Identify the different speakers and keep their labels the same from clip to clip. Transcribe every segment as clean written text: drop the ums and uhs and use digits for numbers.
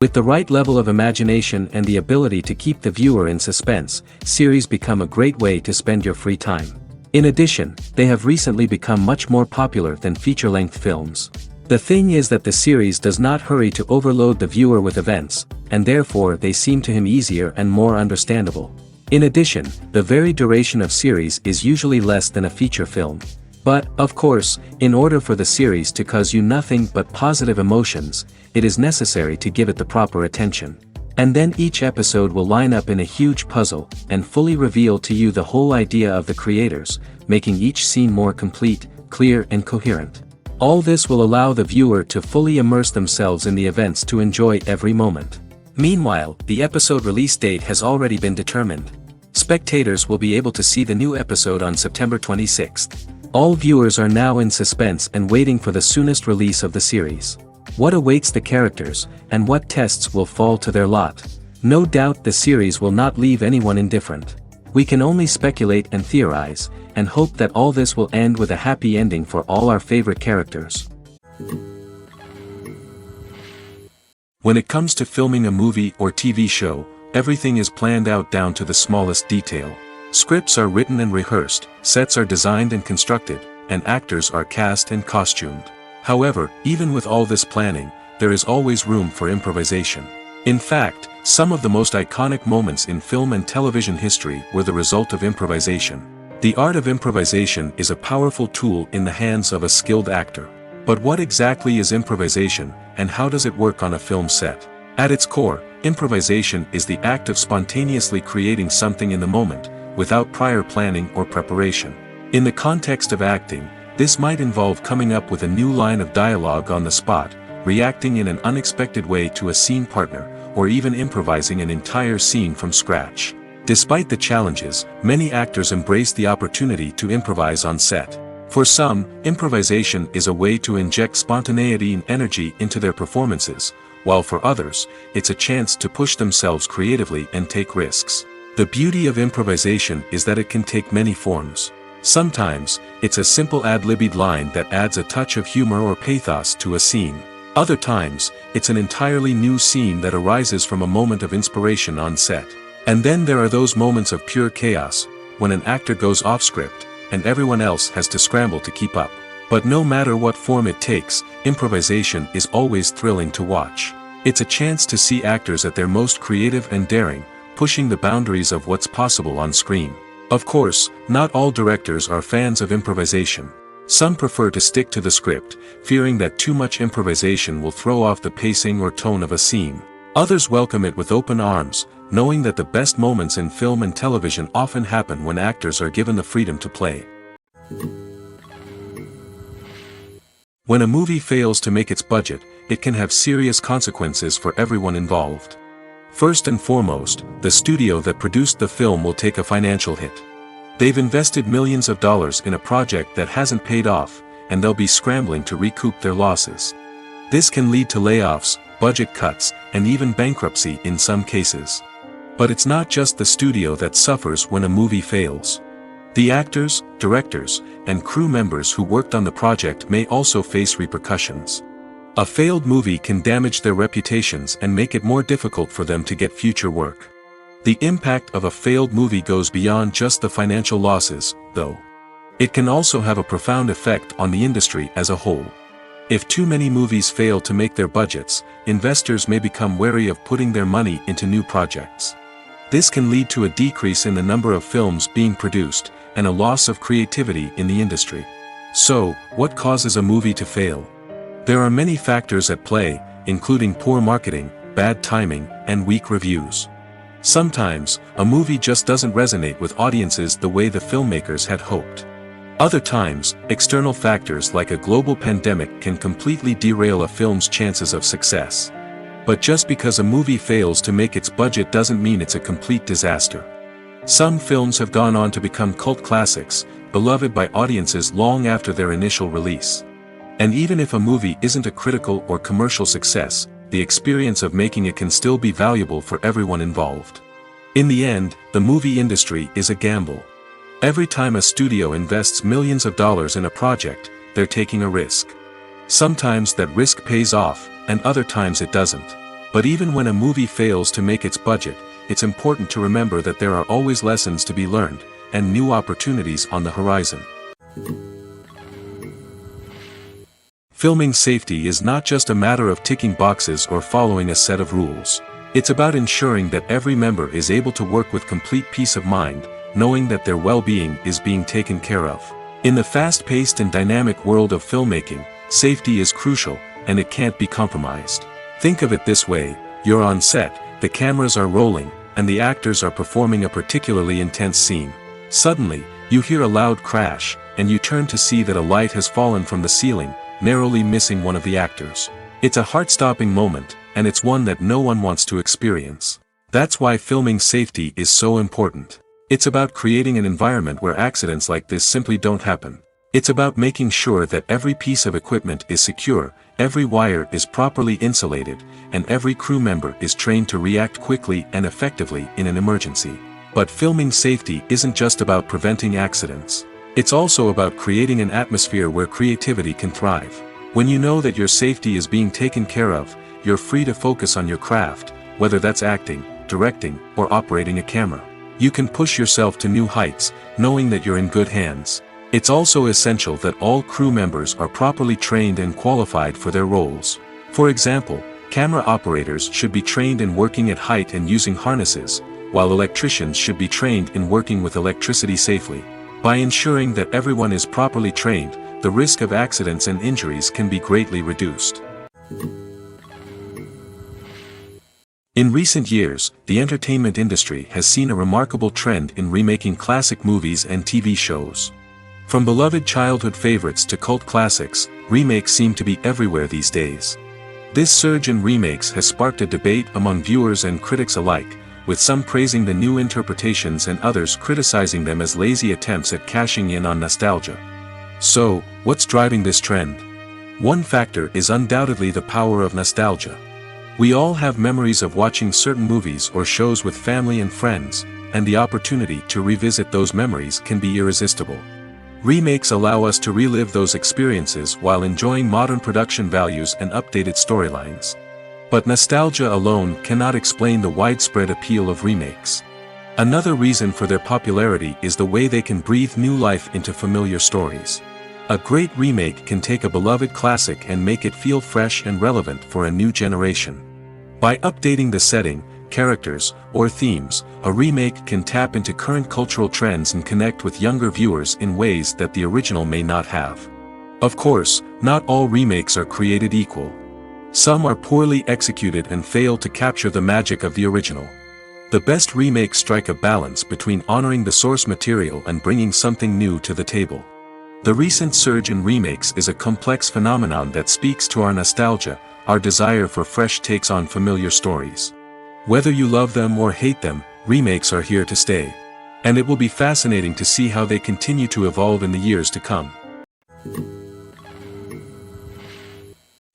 Speaker 1: With the right level of imagination and the ability to keep the viewer in suspense, series become a great way to spend your free time. In addition, they have recently become much more popular than feature-length films. The thing is that the series does not hurry to overload the viewer with events, and therefore they seem to him easier and more understandable. In addition, the very duration of series is usually less than a feature film. But, of course, in order for the series to cause you nothing but positive emotions, it is necessary to give it the proper attention. And then each episode will line up in a huge puzzle, and fully reveal to you the whole idea of the creators, making each scene more complete, clear and coherent. All this will allow the viewer to fully immerse themselves in the events to enjoy every moment. Meanwhile, the episode release date has already been determined. Spectators will be able to see the new episode on September 26th. All viewers are now in suspense and waiting for the soonest release of the series. What awaits the characters, and what tests will fall to their lot? No doubt the series will not leave anyone indifferent. We can only speculate and theorize, and hope that all this will end with a happy ending for all our favorite characters. When it comes to filming a movie or TV show, everything is planned out down to the smallest detail. Scripts are written and rehearsed, sets are designed and constructed, and actors are cast and costumed. However, even with all this planning, there is always room for improvisation. In fact, some of the most iconic moments in film and television history were the result of improvisation. The art of improvisation is a powerful tool in the hands of a skilled actor. But what exactly is improvisation, and how does it work on a film set? At its core, improvisation is the act of spontaneously creating something in the moment, without prior planning or preparation. In the context of acting, this might involve coming up with a new line of dialogue on the spot, reacting in an unexpected way to a scene partner, or even improvising an entire scene from scratch. Despite the challenges, many actors embrace the opportunity to improvise on set. For some, improvisation is a way to inject spontaneity and energy into their performances, while for others, it's a chance to push themselves creatively and take risks. The beauty of improvisation is that it can take many forms. Sometimes, it's a simple ad-libbed line that adds a touch of humor or pathos to a scene. Other times, it's an entirely new scene that arises from a moment of inspiration on set. And then there are those moments of pure chaos, when an actor goes off script, and everyone else has to scramble to keep up. But no matter what form it takes, improvisation is always thrilling to watch. It's a chance to see actors at their most creative and daring, pushing the boundaries of what's possible on screen. Of course, not all directors are fans of improvisation. Some prefer to stick to the script, fearing that too much improvisation will throw off the pacing or tone of a scene. Others welcome it with open arms, knowing that the best moments in film and television often happen when actors are given the freedom to play. When a movie fails to make its budget, it can have serious consequences for everyone involved. First and foremost, the studio that produced the film will take a financial hit. They've invested millions of dollars in a project that hasn't paid off, and they'll be scrambling to recoup their losses. This can lead to layoffs, budget cuts, and even bankruptcy in some cases. But it's not just the studio that suffers when a movie fails. The actors, directors, and crew members who worked on the project may also face repercussions. A failed movie can damage their reputations and make it more difficult for them to get future work. The impact of a failed movie goes beyond just the financial losses, though. It can also have a profound effect on the industry as a whole. If too many movies fail to make their budgets, investors may become wary of putting their money into new projects. This can lead to a decrease in the number of films being produced, and a loss of creativity in the industry. So, what causes a movie to fail? There are many factors at play, including poor marketing, bad timing, and weak reviews. Sometimes, a movie just doesn't resonate with audiences the way the filmmakers had hoped. Other times, external factors like a global pandemic can completely derail a film's chances of success. But just because a movie fails to make its budget doesn't mean it's a complete disaster. Some films have gone on to become cult classics, beloved by audiences long after their initial release. And even if a movie isn't a critical or commercial success, the experience of making it can still be valuable for everyone involved. In the end, the movie industry is a gamble. Every time a studio invests millions of dollars in a project, they're taking a risk. Sometimes that risk pays off, and other times it doesn't. But even when a movie fails to make its budget, it's important to remember that there are always lessons to be learned, and new opportunities on the horizon. Filming safety is not just a matter of ticking boxes or following a set of rules. It's about ensuring that every member is able to work with complete peace of mind, knowing that their well-being is being taken care of. In the fast-paced and dynamic world of filmmaking, safety is crucial, and it can't be compromised. Think of it this way: you're on set, the cameras are rolling, and the actors are performing a particularly intense scene. Suddenly, you hear a loud crash, and you turn to see that a light has fallen from the ceiling, narrowly missing one of the actors. It's a heart-stopping moment, and it's one that no one wants to experience. That's why filming safety is so important. It's about creating an environment where accidents like this simply don't happen. It's about making sure that every piece of equipment is secure, every wire is properly insulated, and every crew member is trained to react quickly and effectively in an emergency. But filming safety isn't just about preventing accidents. It's also about creating an atmosphere where creativity can thrive. When you know that your safety is being taken care of, you're free to focus on your craft, whether that's acting, directing, or operating a camera. You can push yourself to new heights, knowing that you're in good hands. It's also essential that all crew members are properly trained and qualified for their roles. For example, camera operators should be trained in working at height and using harnesses, while electricians should be trained in working with electricity safely. By ensuring that everyone is properly trained, the risk of accidents and injuries can be greatly reduced. In recent years, the entertainment industry has seen a remarkable trend in remaking classic movies and TV shows. From beloved childhood favorites to cult classics, remakes seem to be everywhere these days. This surge in remakes has sparked a debate among viewers and critics alike, with some praising the new interpretations and others criticizing them as lazy attempts at cashing in on nostalgia. So, what's driving this trend? One factor is undoubtedly the power of nostalgia. We all have memories of watching certain movies or shows with family and friends, and the opportunity to revisit those memories can be irresistible. Remakes allow us to relive those experiences while enjoying modern production values and updated storylines. But nostalgia alone cannot explain the widespread appeal of remakes. Another reason for their popularity is the way they can breathe new life into familiar stories. A great remake can take a beloved classic and make it feel fresh and relevant for a new generation. By updating the setting, characters, or themes, a remake can tap into current cultural trends and connect with younger viewers in ways that the original may not have. Of course, not all remakes are created equal. Some are poorly executed and fail to capture the magic of the original. The best remakes strike a balance between honoring the source material and bringing something new to the table. The recent surge in remakes is a complex phenomenon that speaks to our nostalgia, our desire for fresh takes on familiar stories. Whether you love them or hate them, remakes are here to stay. And it will be fascinating to see how they continue to evolve in the years to come.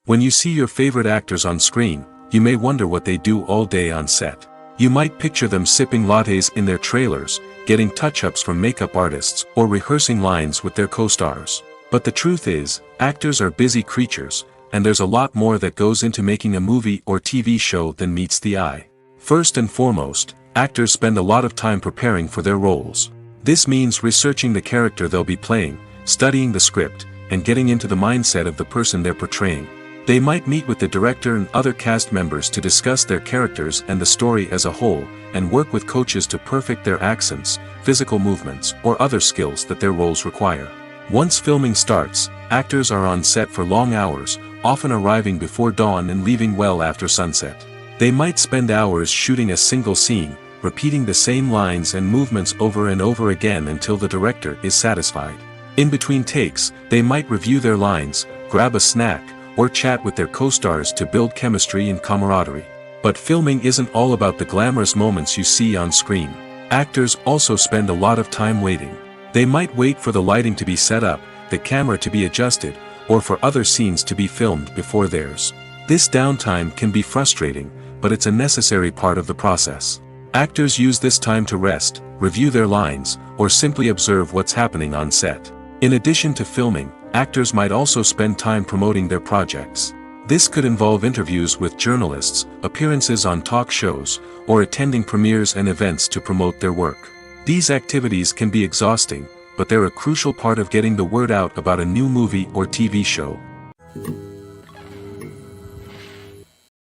Speaker 1: When you see your favorite actors on screen, you may wonder what they do all day on set. You might picture them sipping lattes in their trailers, getting touch-ups from makeup artists, or rehearsing lines with their co-stars. But the truth is, actors are busy creatures, and there's a lot more that goes into making a movie or TV show than meets the eye. First and foremost, actors spend a lot of time preparing for their roles. This means researching the character they'll be playing, studying the script, and getting into the mindset of the person they're portraying. They might meet with the director and other cast members to discuss their characters and the story as a whole, and work with coaches to perfect their accents, physical movements, or other skills that their roles require. Once filming starts, actors are on set for long hours, often arriving before dawn and leaving well after sunset. They might spend hours shooting a single scene, repeating the same lines and movements over and over again until the director is satisfied. In between takes, they might review their lines, grab a snack, or chat with their co-stars to build chemistry and camaraderie. But filming isn't all about the glamorous moments you see on screen. Actors also spend a lot of time waiting. They might wait for the lighting to be set up, the camera to be adjusted, or for other scenes to be filmed before theirs. This downtime can be frustrating, but it's a necessary part of the process. Actors use this time to rest, review their lines, or simply observe what's happening on set. In addition to filming, actors might also spend time promoting their projects. This could involve interviews with journalists, appearances on talk shows, or attending premieres and events to promote their work. These activities can be exhausting, but they're a crucial part of getting the word out about a new movie or TV show.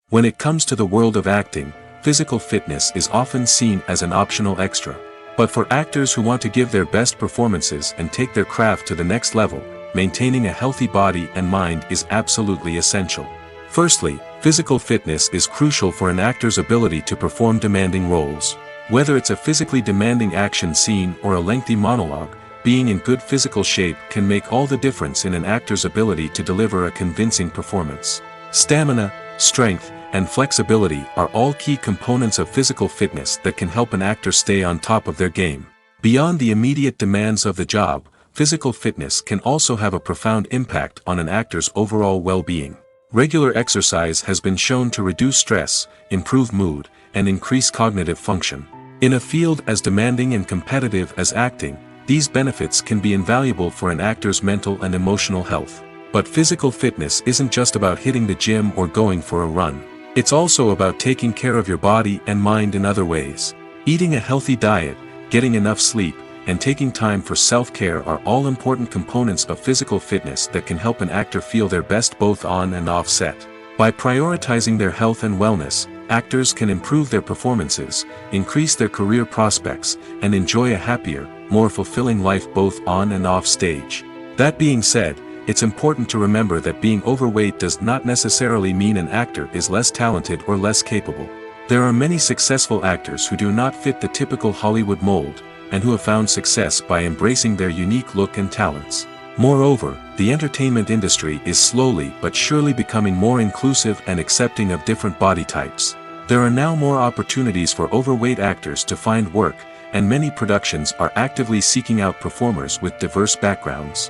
Speaker 1: When it comes to the world of acting, physical fitness is often seen as an optional extra. But for actors who want to give their best performances and take their craft to the next level, maintaining a healthy body and mind is absolutely essential. Firstly, physical fitness is crucial for an actor's ability to perform demanding roles. Whether it's a physically demanding action scene or a lengthy monologue, being in good physical shape can make all the difference in an actor's ability to deliver a convincing performance. Stamina, strength, and flexibility are all key components of physical fitness that can help an actor stay on top of their game. Beyond the immediate demands of the job, physical fitness can also have a profound impact on an actor's overall well-being. Regular exercise has been shown to reduce stress, improve mood, and increase cognitive function. In a field as demanding and competitive as acting, these benefits can be invaluable for an actor's mental and emotional health. But physical fitness isn't just about hitting the gym or going for a run. It's also about taking care of your body and mind in other ways. Eating a healthy diet, getting enough sleep, and taking time for self-care are all important components of physical fitness that can help an actor feel their best both on and off set. By prioritizing their health and wellness, actors can improve their performances, increase their career prospects, and enjoy a happier, more fulfilling life both on and off stage. That being said, it's important to remember that being overweight does not necessarily mean an actor is less talented or less capable. There are many successful actors who do not fit the typical Hollywood mold, and who have found success by embracing their unique look and talents. Moreover, the entertainment industry is slowly but surely becoming more inclusive and accepting of different body types. There are now more opportunities for overweight actors to find work, and many productions are actively seeking out performers with diverse backgrounds.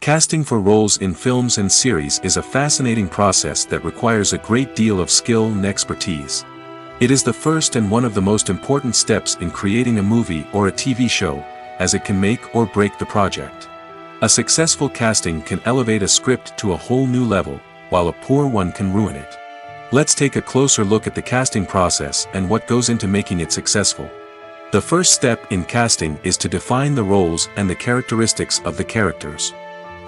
Speaker 1: Casting for roles in films and series is a fascinating process that requires a great deal of skill and expertise. It is the first and one of the most important steps in creating a movie or a TV show, as it can make or break the project. A successful casting can elevate a script to a whole new level, while a poor one can ruin it. Let's take a closer look at the casting process and what goes into making it successful. The first step in casting is to define the roles and the characteristics of the characters.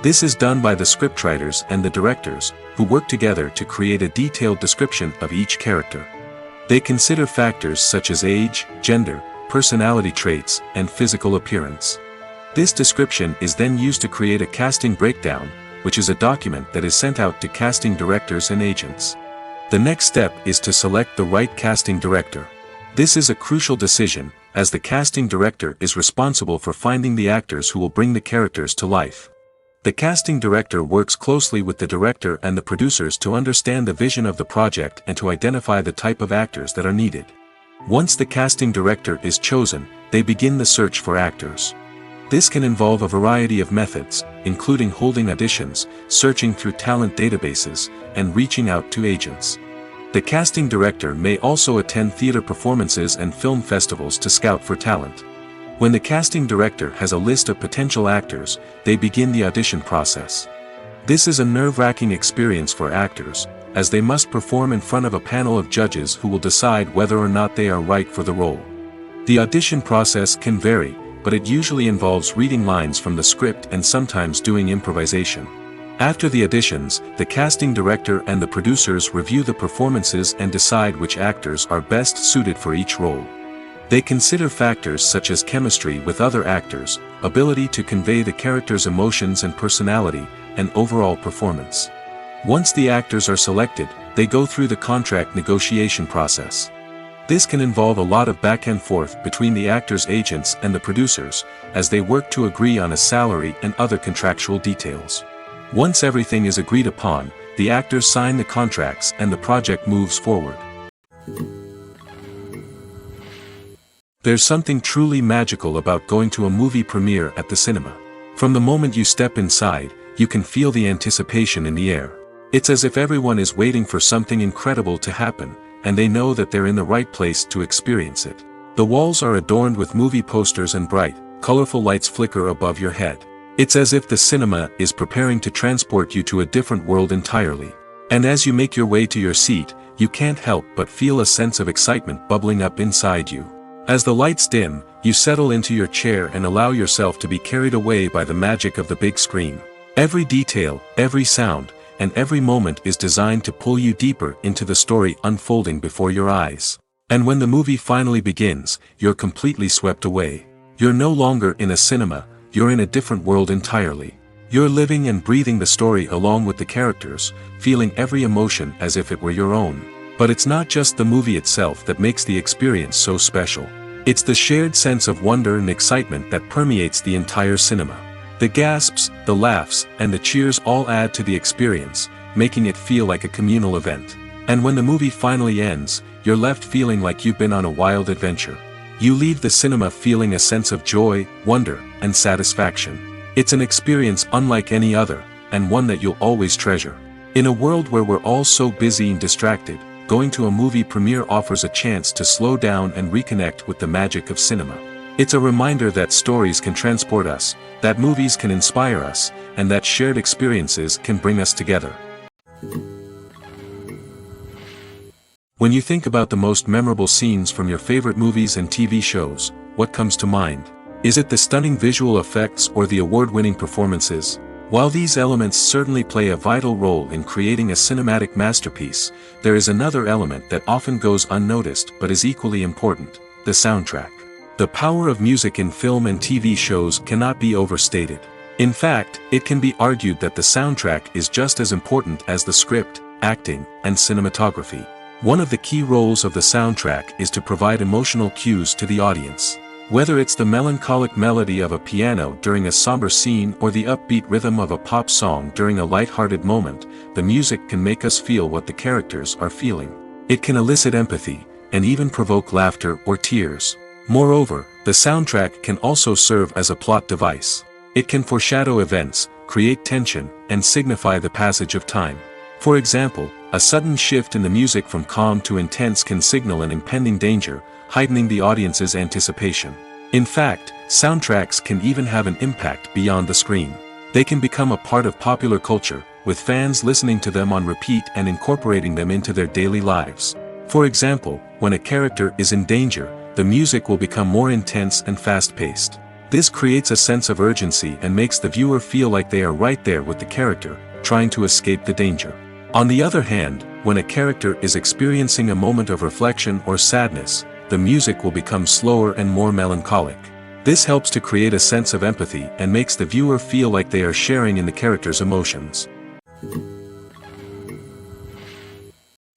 Speaker 1: This is done by the scriptwriters and the directors, who work together to create a detailed description of each character. They consider factors such as age, gender, personality traits, and physical appearance. This description is then used to create a casting breakdown, which is a document that is sent out to casting directors and agents. The next step is to select the right casting director. This is a crucial decision, as the casting director is responsible for finding the actors who will bring the characters to life. The casting director works closely with the director and the producers to understand the vision of the project and to identify the type of actors that are needed. Once the casting director is chosen, they begin the search for actors. This can involve a variety of methods, including holding auditions, searching through talent databases, and reaching out to agents. The casting director may also attend theater performances and film festivals to scout for talent. When the casting director has a list of potential actors, they begin the audition process. This is a nerve-wracking experience for actors, as they must perform in front of a panel of judges who will decide whether or not they are right for the role. The audition process can vary, but it usually involves reading lines from the script and sometimes doing improvisation. After the auditions, the casting director and the producers review the performances and decide which actors are best suited for each role. They consider factors such as chemistry with other actors, ability to convey the character's emotions and personality, and overall performance. Once the actors are selected, they go through the contract negotiation process. This can involve a lot of back and forth between the actors' agents and the producers, as they work to agree on a salary and other contractual details. Once everything is agreed upon, the actors sign the contracts and the project moves forward. There's something truly magical about going to a movie premiere at the cinema. From the moment you step inside, you can feel the anticipation in the air. It's as if everyone is waiting for something incredible to happen, and they know that they're in the right place to experience it. The walls are adorned with movie posters and bright, colorful lights flicker above your head. It's as if the cinema is preparing to transport you to a different world entirely. And as you make your way to your seat, you can't help but feel a sense of excitement bubbling up inside you. As the lights dim, you settle into your chair and allow yourself to be carried away by the magic of the big screen. Every detail, every sound, and every moment is designed to pull you deeper into the story unfolding before your eyes. And when the movie finally begins, you're completely swept away. You're no longer in a cinema, you're in a different world entirely. You're living and breathing the story along with the characters, feeling every emotion as if it were your own. But it's not just the movie itself that makes the experience so special. It's the shared sense of wonder and excitement that permeates the entire cinema. The gasps, the laughs, and the cheers all add to the experience, making it feel like a communal event. And when the movie finally ends, you're left feeling like you've been on a wild adventure. You leave the cinema feeling a sense of joy, wonder, and satisfaction. It's an experience unlike any other, and one that you'll always treasure. In a world where we're all so busy and distracted, going to a movie premiere offers a chance to slow down and reconnect with the magic of cinema. It's a reminder that stories can transport us, that movies can inspire us, and that shared experiences can bring us together. When you think about the most memorable scenes from your favorite movies and TV shows, what comes to mind? Is it the stunning visual effects or the award-winning performances? While these elements certainly play a vital role in creating a cinematic masterpiece, there is another element that often goes unnoticed but is equally important: the soundtrack. The power of music in film and TV shows cannot be overstated. In fact, it can be argued that the soundtrack is just as important as the script, acting, and cinematography. One of the key roles of the soundtrack is to provide emotional cues to the audience. Whether it's the melancholic melody of a piano during a somber scene or the upbeat rhythm of a pop song during a light-hearted moment, the music can make us feel what the characters are feeling. It can elicit empathy, and even provoke laughter or tears. Moreover, the soundtrack can also serve as a plot device. It can foreshadow events, create tension, and signify the passage of time. For example, a sudden shift in the music from calm to intense can signal an impending danger, heightening the audience's anticipation. In fact, soundtracks can even have an impact beyond the screen. They can become a part of popular culture, with fans listening to them on repeat and incorporating them into their daily lives. For example, when a character is in danger, the music will become more intense and fast-paced. This creates a sense of urgency and makes the viewer feel like they are right there with the character, trying to escape the danger. On the other hand, when a character is experiencing a moment of reflection or sadness, the music will become slower and more melancholic. This helps to create a sense of empathy and makes the viewer feel like they are sharing in the character's emotions.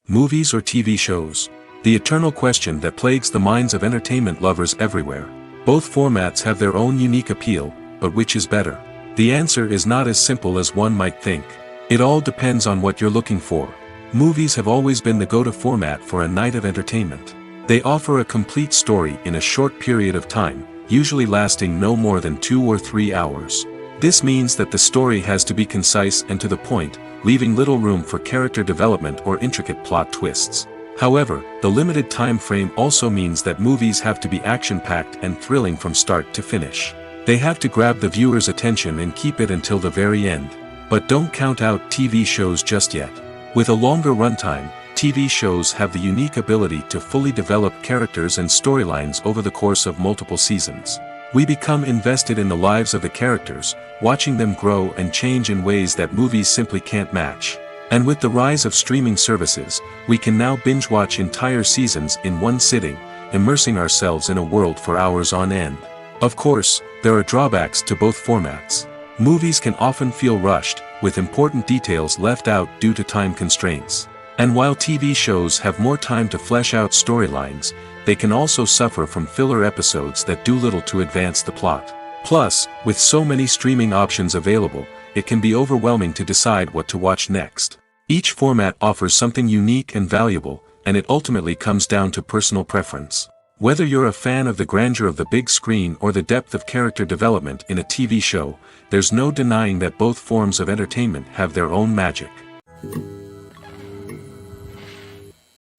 Speaker 1: Movies or TV shows? The eternal question that plagues the minds of entertainment lovers everywhere. Both formats have their own unique appeal, but which is better? The answer is not as simple as one might think. It all depends on what you're looking for. Movies have always been the go-to format for a night of entertainment. They offer a complete story in a short period of time, usually lasting no more than 2 or 3 hours. This means that the story has to be concise and to the point, leaving little room for character development or intricate plot twists. However, the limited time frame also means that movies have to be action-packed and thrilling from start to finish. They have to grab the viewer's attention and keep it until the very end. But don't count out TV shows just yet. With a longer runtime, TV shows have the unique ability to fully develop characters and storylines over the course of multiple seasons. We become invested in the lives of the characters, watching them grow and change in ways that movies simply can't match. And with the rise of streaming services, we can now binge-watch entire seasons in one sitting, immersing ourselves in a world for hours on end. Of course, there are drawbacks to both formats. Movies can often feel rushed, with important details left out due to time constraints. And while TV shows have more time to flesh out storylines, they can also suffer from filler episodes that do little to advance the plot. Plus, with so many streaming options available, it can be overwhelming to decide what to watch next. Each format offers something unique and valuable, and it ultimately comes down to personal preference. Whether you're a fan of the grandeur of the big screen or the depth of character development in a TV show, there's no denying that both forms of entertainment have their own magic.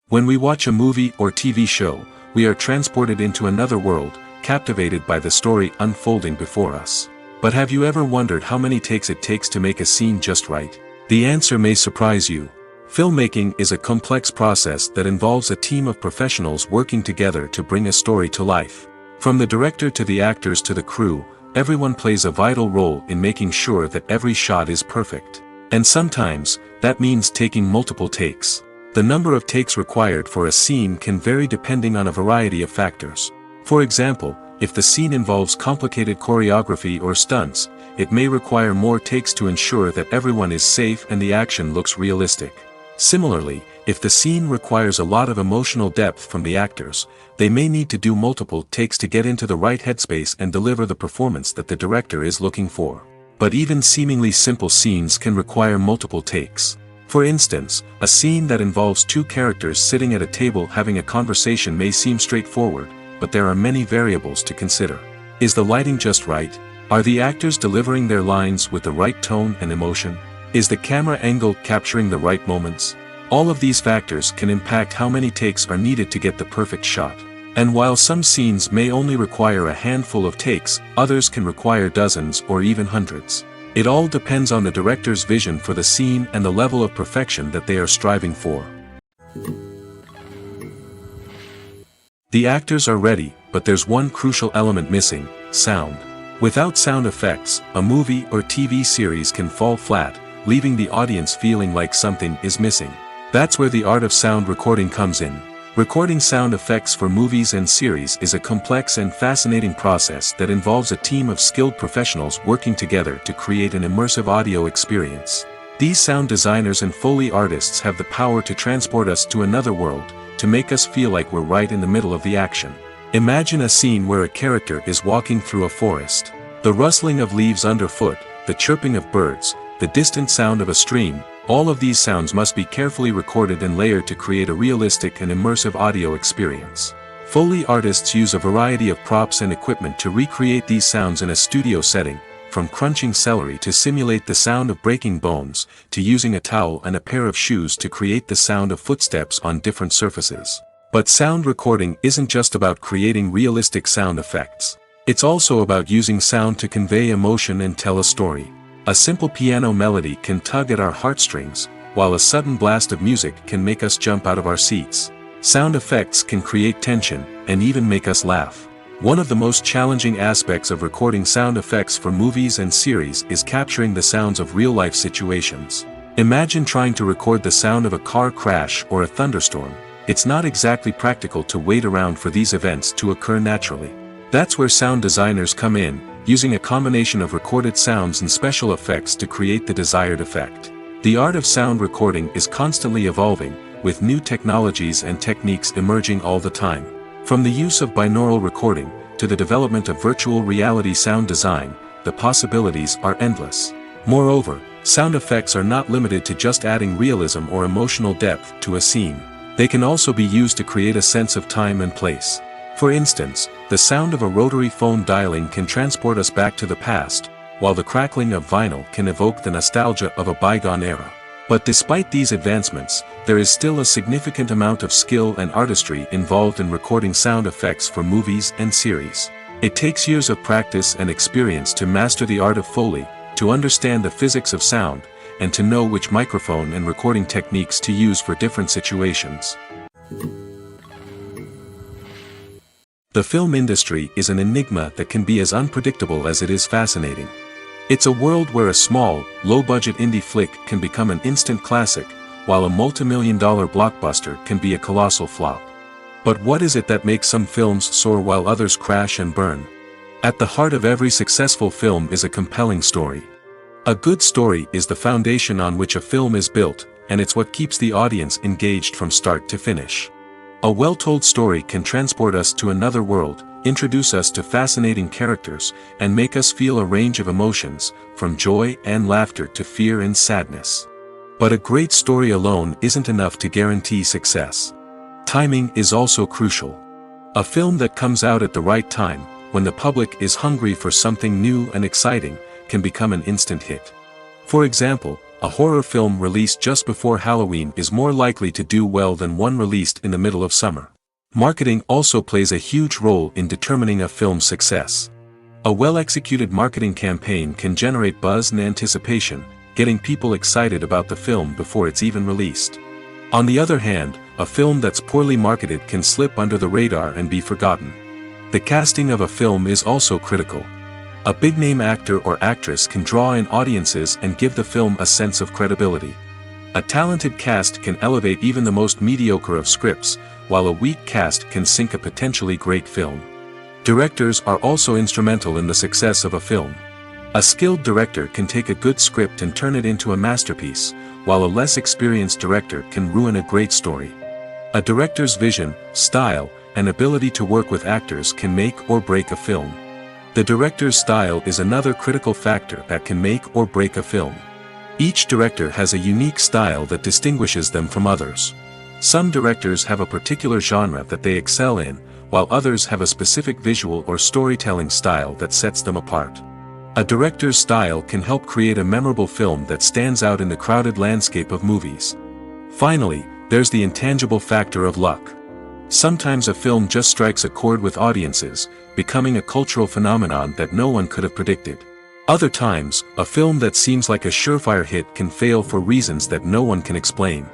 Speaker 1: When we watch a movie or TV show, we are transported into another world, captivated by the story unfolding before us. But have you ever wondered how many takes it takes to make a scene just right? The answer may surprise you. Filmmaking is a complex process that involves a team of professionals working together to bring a story to life. From the director to the actors to the crew, everyone plays a vital role in making sure that every shot is perfect. And sometimes, that means taking multiple takes. The number of takes required for a scene can vary depending on a variety of factors. For example, if the scene involves complicated choreography or stunts, it may require more takes to ensure that everyone is safe and the action looks realistic. Similarly, if the scene requires a lot of emotional depth from the actors, they may need to do multiple takes to get into the right headspace and deliver the performance that the director is looking for. But even seemingly simple scenes can require multiple takes. For instance, a scene that involves two characters sitting at a table having a conversation may seem straightforward, but there are many variables to consider. Is the lighting just right? Are the actors delivering their lines with the right tone and emotion? Is the camera angle capturing the right moments? All of these factors can impact how many takes are needed to get the perfect shot. And while some scenes may only require a handful of takes, others can require dozens or even hundreds. It all depends on the director's vision for the scene and the level of perfection that they are striving for. The actors are ready, but there's one crucial element missing: sound. Without sound effects, a movie or TV series can fall flat, leaving the audience feeling like something is missing. That's where the art of sound recording comes in. Recording sound effects for movies and series is a complex and fascinating process that involves a team of skilled professionals working together to create an immersive audio experience. These sound designers and Foley artists have the power to transport us to another world, to make us feel like we're right in the middle of the action. Imagine a scene where a character is walking through a forest. The rustling of leaves underfoot, the chirping of birds, the distant sound of a stream, all of these sounds must be carefully recorded and layered to create a realistic and immersive audio experience. Foley artists use a variety of props and equipment to recreate these sounds in a studio setting, from crunching celery to simulate the sound of breaking bones, to using a towel and a pair of shoes to create the sound of footsteps on different surfaces. But sound recording isn't just about creating realistic sound effects. It's also about using sound to convey emotion and tell a story. A simple piano melody can tug at our heartstrings, while a sudden blast of music can make us jump out of our seats. Sound effects can create tension, and even make us laugh. One of the most challenging aspects of recording sound effects for movies and series is capturing the sounds of real-life situations. Imagine trying to record the sound of a car crash or a thunderstorm. It's not exactly practical to wait around for these events to occur naturally. That's where sound designers come in, using a combination of recorded sounds and special effects to create the desired effect. The art of sound recording is constantly evolving, with new technologies and techniques emerging all the time. From the use of binaural recording, to the development of virtual reality sound design, the possibilities are endless. Moreover, sound effects are not limited to just adding realism or emotional depth to a scene. They can also be used to create a sense of time and place. For instance, the sound of a rotary phone dialing can transport us back to the past, while the crackling of vinyl can evoke the nostalgia of a bygone era. But despite these advancements, there is still a significant amount of skill and artistry involved in recording sound effects for movies and series. It takes years of practice and experience to master the art of Foley, to understand the physics of sound, and to know which microphone and recording techniques to use for different situations. The film industry is an enigma that can be as unpredictable as it is fascinating. It's a world where a small, low-budget indie flick can become an instant classic, while a multi-million-dollar blockbuster can be a colossal flop. But what is it that makes some films soar while others crash and burn? At the heart of every successful film is a compelling story. A good story is the foundation on which a film is built, and it's what keeps the audience engaged from start to finish. A well-told story can transport us to another world, introduce us to fascinating characters, and make us feel a range of emotions, from joy and laughter to fear and sadness. But a great story alone isn't enough to guarantee success. Timing is also crucial. A film that comes out at the right time, when the public is hungry for something new and exciting, can become an instant hit. For example, a horror film released just before Halloween is more likely to do well than one released in the middle of summer. Marketing also plays a huge role in determining a film's success. A well-executed marketing campaign can generate buzz and anticipation, getting people excited about the film before it's even released. On the other hand, a film that's poorly marketed can slip under the radar and be forgotten. The casting of a film is also critical. A big-name actor or actress can draw in audiences and give the film a sense of credibility. A talented cast can elevate even the most mediocre of scripts, while a weak cast can sink a potentially great film. Directors are also instrumental in the success of a film. A skilled director can take a good script and turn it into a masterpiece, while a less experienced director can ruin a great story. A director's vision, style, and ability to work with actors can make or break a film. The director's style is another critical factor that can make or break a film. Each director has a unique style that distinguishes them from others. Some directors have a particular genre that they excel in, while others have a specific visual or storytelling style that sets them apart. A director's style can help create a memorable film that stands out in the crowded landscape of movies. Finally, there's the intangible factor of luck. Sometimes a film just strikes a chord with audiences, becoming a cultural phenomenon that no one could have predicted. Other times, a film that seems like a surefire hit can fail for reasons that no one can explain.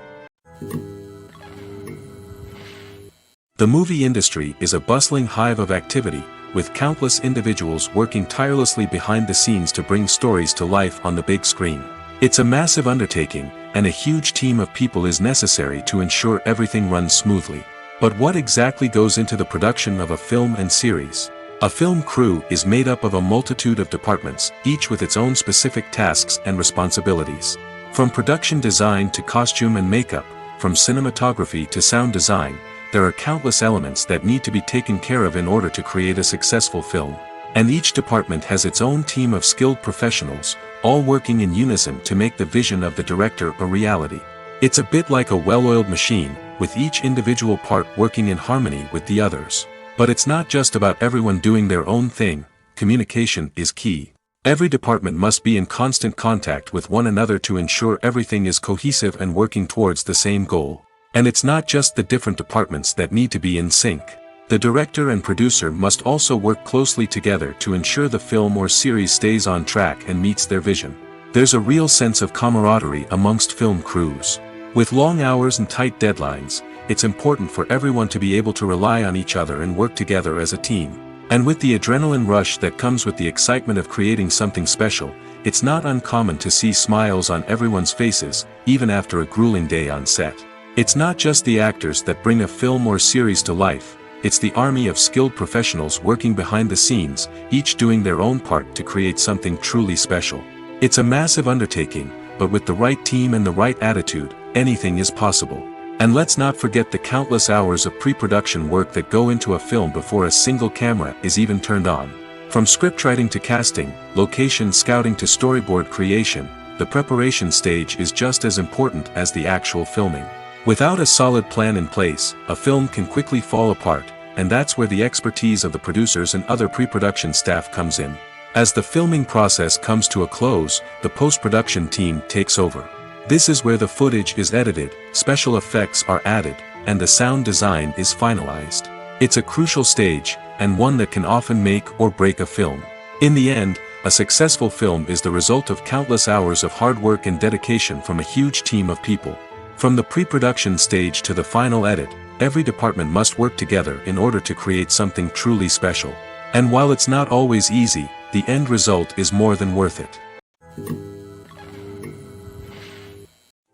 Speaker 1: The movie industry is a bustling hive of activity, with countless individuals working tirelessly behind the scenes to bring stories to life on the big screen. It's a massive undertaking, and a huge team of people is necessary to ensure everything runs smoothly. But what exactly goes into the production of a film and series? A film crew is made up of a multitude of departments, each with its own specific tasks and responsibilities. From production design to costume and makeup, from cinematography to sound design, there are countless elements that need to be taken care of in order to create a successful film. And each department has its own team of skilled professionals, all working in unison to make the vision of the director a reality. It's a bit like a well-oiled machine, with each individual part working in harmony with the others. But it's not just about everyone doing their own thing. Communication is key. Every department must be in constant contact with one another to ensure everything is cohesive and working towards the same goal. And it's not just the different departments that need to be in sync. The director and producer must also work closely together to ensure the film or series stays on track and meets their vision. There's a real sense of camaraderie amongst film crews. With long hours and tight deadlines, it's important for everyone to be able to rely on each other and work together as a team. And with the adrenaline rush that comes with the excitement of creating something special, it's not uncommon to see smiles on everyone's faces, even after a grueling day on set. It's not just the actors that bring a film or series to life, it's the army of skilled professionals working behind the scenes, each doing their own part to create something truly special. It's a massive undertaking, but with the right team and the right attitude, anything is possible. And let's not forget the countless hours of pre-production work that go into a film before a single camera is even turned on. From scriptwriting to casting, location scouting to storyboard creation, the preparation stage is just as important as the actual filming. Without a solid plan in place, a film can quickly fall apart, and that's where the expertise of the producers and other pre-production staff comes in. As the filming process comes to a close, the post-production team takes over. This is where the footage is edited, special effects are added, and the sound design is finalized. It's a crucial stage, and one that can often make or break a film. In the end, a successful film is the result of countless hours of hard work and dedication from a huge team of people. From the pre-production stage to the final edit, every department must work together in order to create something truly special. And while it's not always easy, the end result is more than worth it.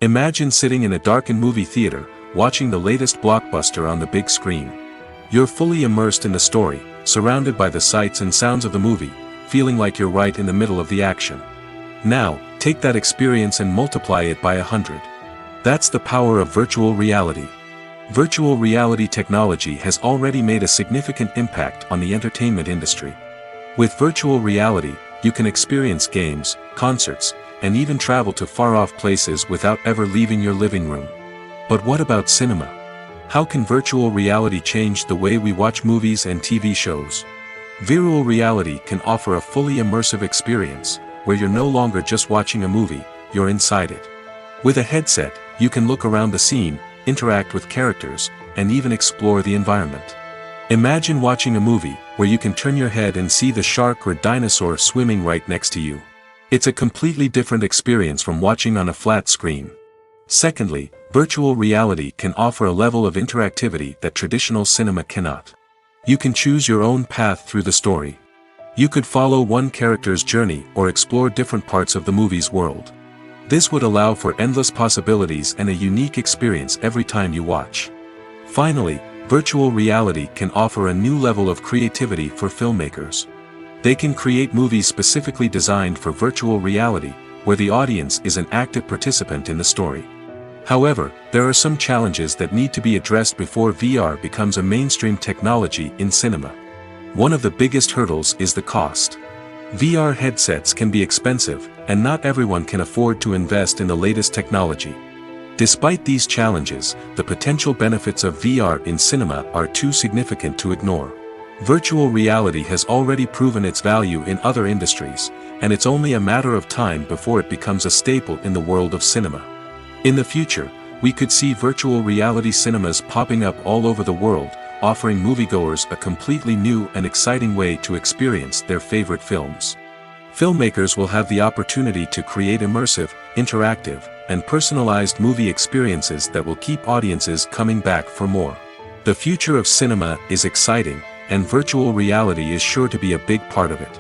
Speaker 1: Imagine sitting in a darkened movie theater, watching the latest blockbuster on the big screen. You're fully immersed in the story, surrounded by the sights and sounds of the movie, feeling like you're right in the middle of the action. Now, take that experience and multiply it by 100. That's the power of virtual reality. Virtual reality technology has already made a significant impact on the entertainment industry. With virtual reality, you can experience games, concerts, and even travel to far-off places without ever leaving your living room. But what about cinema? How can virtual reality change the way we watch movies and TV shows? Virtual reality can offer a fully immersive experience, where you're no longer just watching a movie, you're inside it. With a headset, you can look around the scene, interact with characters, and even explore the environment. Imagine watching a movie, where you can turn your head and see the shark or dinosaur swimming right next to you. It's a completely different experience from watching on a flat screen. Secondly, virtual reality can offer a level of interactivity that traditional cinema cannot. You can choose your own path through the story. You could follow one character's journey or explore different parts of the movie's world. This would allow for endless possibilities and a unique experience every time you watch. Finally, virtual reality can offer a new level of creativity for filmmakers. They can create movies specifically designed for virtual reality, where the audience is an active participant in the story. However, there are some challenges that need to be addressed before VR becomes a mainstream technology in cinema. One of the biggest hurdles is the cost. VR headsets can be expensive, and not everyone can afford to invest in the latest technology. Despite these challenges, the potential benefits of VR in cinema are too significant to ignore. Virtual reality has already proven its value in other industries, and it's only a matter of time before it becomes a staple in the world of cinema. In the future, we could see virtual reality cinemas popping up all over the world, offering moviegoers a completely new and exciting way to experience their favorite films. Filmmakers will have the opportunity to create immersive, interactive, and personalized movie experiences that will keep audiences coming back for more. The future of cinema is exciting, and virtual reality is sure to be a big part of it.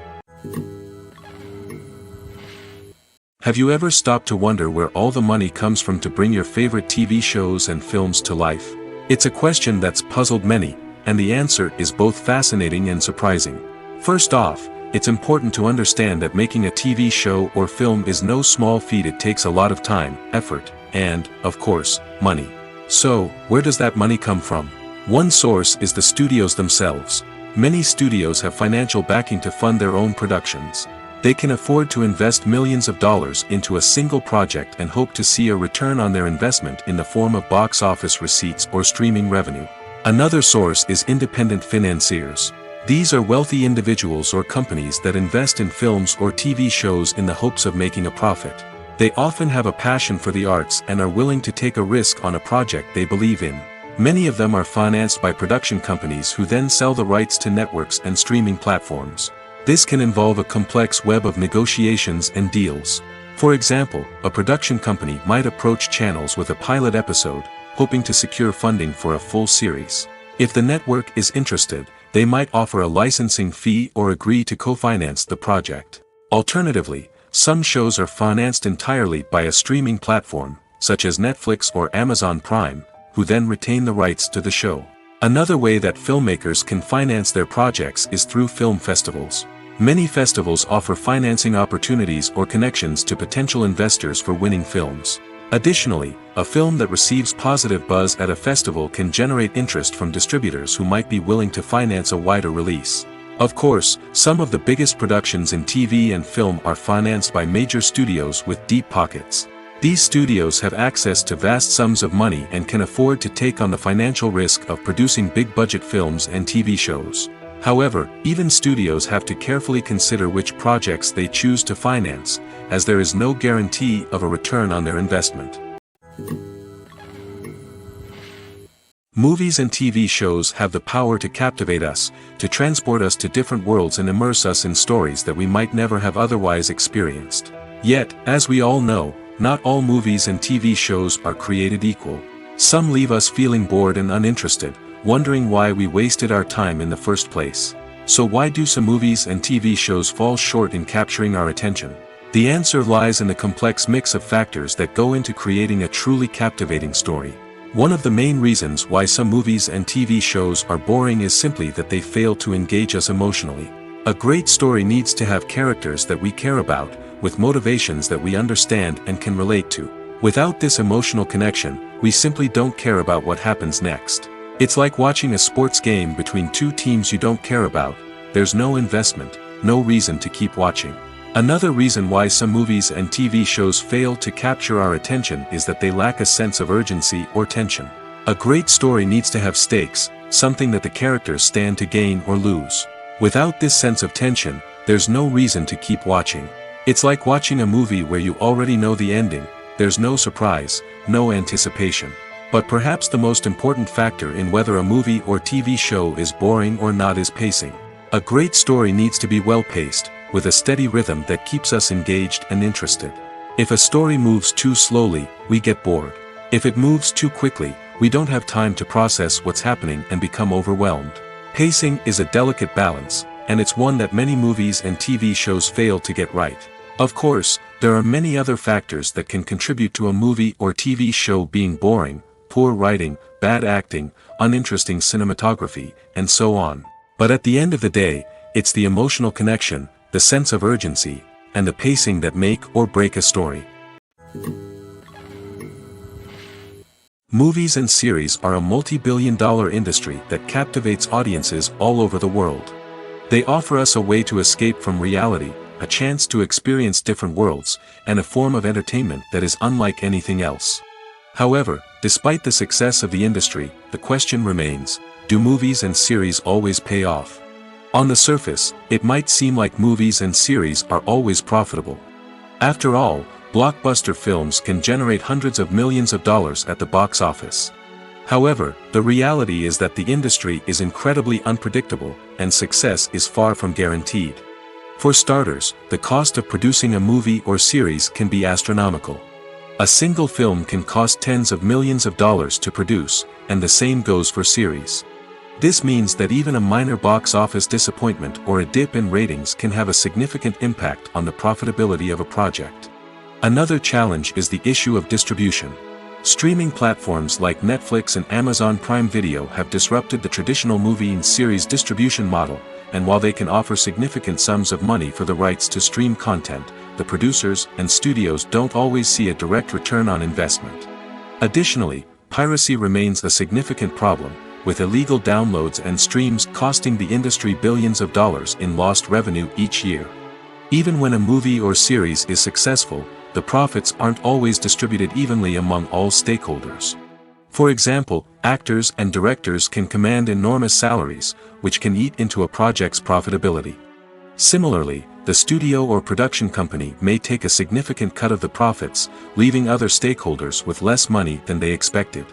Speaker 1: Have you ever stopped to wonder where all the money comes from to bring your favorite TV shows and films to life? It's a question that's puzzled many, and the answer is both fascinating and surprising. First off, it's important to understand that making a TV show or film is no small feat. It takes a lot of time, effort, and, of course, money. So, where does that money come from? One source is the studios themselves. Many studios have financial backing to fund their own productions. They can afford to invest millions of dollars into a single project and hope to see a return on their investment in the form of box office receipts or streaming revenue. Another source is independent financiers. These are wealthy individuals or companies that invest in films or TV shows in the hopes of making a profit. They often have a passion for the arts and are willing to take a risk on a project they believe in. Many of them are financed by production companies who then sell the rights to networks and streaming platforms. This can involve a complex web of negotiations and deals. For example, a production company might approach channels with a pilot episode, hoping to secure funding for a full series. If the network is interested, they might offer a licensing fee or agree to co-finance the project. Alternatively, some shows are financed entirely by a streaming platform, such as Netflix or Amazon Prime, who then retain the rights to the show. Another way that filmmakers can finance their projects is through film festivals. Many festivals offer financing opportunities or connections to potential investors for winning films. Additionally, a film that receives positive buzz at a festival can generate interest from distributors who might be willing to finance a wider release. Of course, some of the biggest productions in TV and film are financed by major studios with deep pockets. These studios have access to vast sums of money and can afford to take on the financial risk of producing big-budget films and TV shows. However, even studios have to carefully consider which projects they choose to finance, as there is no guarantee of a return on their investment. Movies and TV shows have the power to captivate us, to transport us to different worlds and immerse us in stories that we might never have otherwise experienced. Yet, as we all know, not all movies and TV shows are created equal. Some leave us feeling bored and uninterested, wondering why we wasted our time in the first place. So why do some movies and TV shows fall short in capturing our attention? The answer lies in the complex mix of factors that go into creating a truly captivating story. One of the main reasons why some movies and TV shows are boring is simply that they fail to engage us emotionally. A great story needs to have characters that we care about, with motivations that we understand and can relate to. Without this emotional connection, we simply don't care about what happens next. It's like watching a sports game between two teams you don't care about. There's no investment, no reason to keep watching. Another reason why some movies and TV shows fail to capture our attention is that they lack a sense of urgency or tension. A great story needs to have stakes, something that the characters stand to gain or lose. Without this sense of tension, there's no reason to keep watching. It's like watching a movie where you already know the ending. There's no surprise, no anticipation. But perhaps the most important factor in whether a movie or TV show is boring or not is pacing. A great story needs to be well-paced, with a steady rhythm that keeps us engaged and interested. If a story moves too slowly, we get bored. If it moves too quickly, we don't have time to process what's happening and become overwhelmed. Pacing is a delicate balance, and it's one that many movies and TV shows fail to get right. Of course, there are many other factors that can contribute to a movie or TV show being boring: poor writing, bad acting, uninteresting cinematography, and so on. But at the end of the day, it's the emotional connection, the sense of urgency, and the pacing that make or break a story. Movies and series are a multi-billion-dollar industry that captivates audiences all over the world. They offer us a way to escape from reality, a chance to experience different worlds, and a form of entertainment that is unlike anything else. However, despite the success of the industry, the question remains: do movies and series always pay off? On the surface, it might seem like movies and series are always profitable. After all, blockbuster films can generate hundreds of millions of dollars at the box office. However, the reality is that the industry is incredibly unpredictable, and success is far from guaranteed. For starters, the cost of producing a movie or series can be astronomical. A single film can cost tens of millions of dollars to produce, and the same goes for series. This means that even a minor box office disappointment or a dip in ratings can have a significant impact on the profitability of a project. Another challenge is the issue of distribution. Streaming platforms like Netflix and Amazon Prime Video have disrupted the traditional movie and series distribution model, and while they can offer significant sums of money for the rights to stream content, the producers and studios don't always see a direct return on investment. Additionally, piracy remains a significant problem, with illegal downloads and streams costing the industry billions of dollars in lost revenue each year. Even when a movie or series is successful, the profits aren't always distributed evenly among all stakeholders. For example, actors and directors can command enormous salaries, which can eat into a project's profitability. Similarly, the studio or production company may take a significant cut of the profits, leaving other stakeholders with less money than they expected.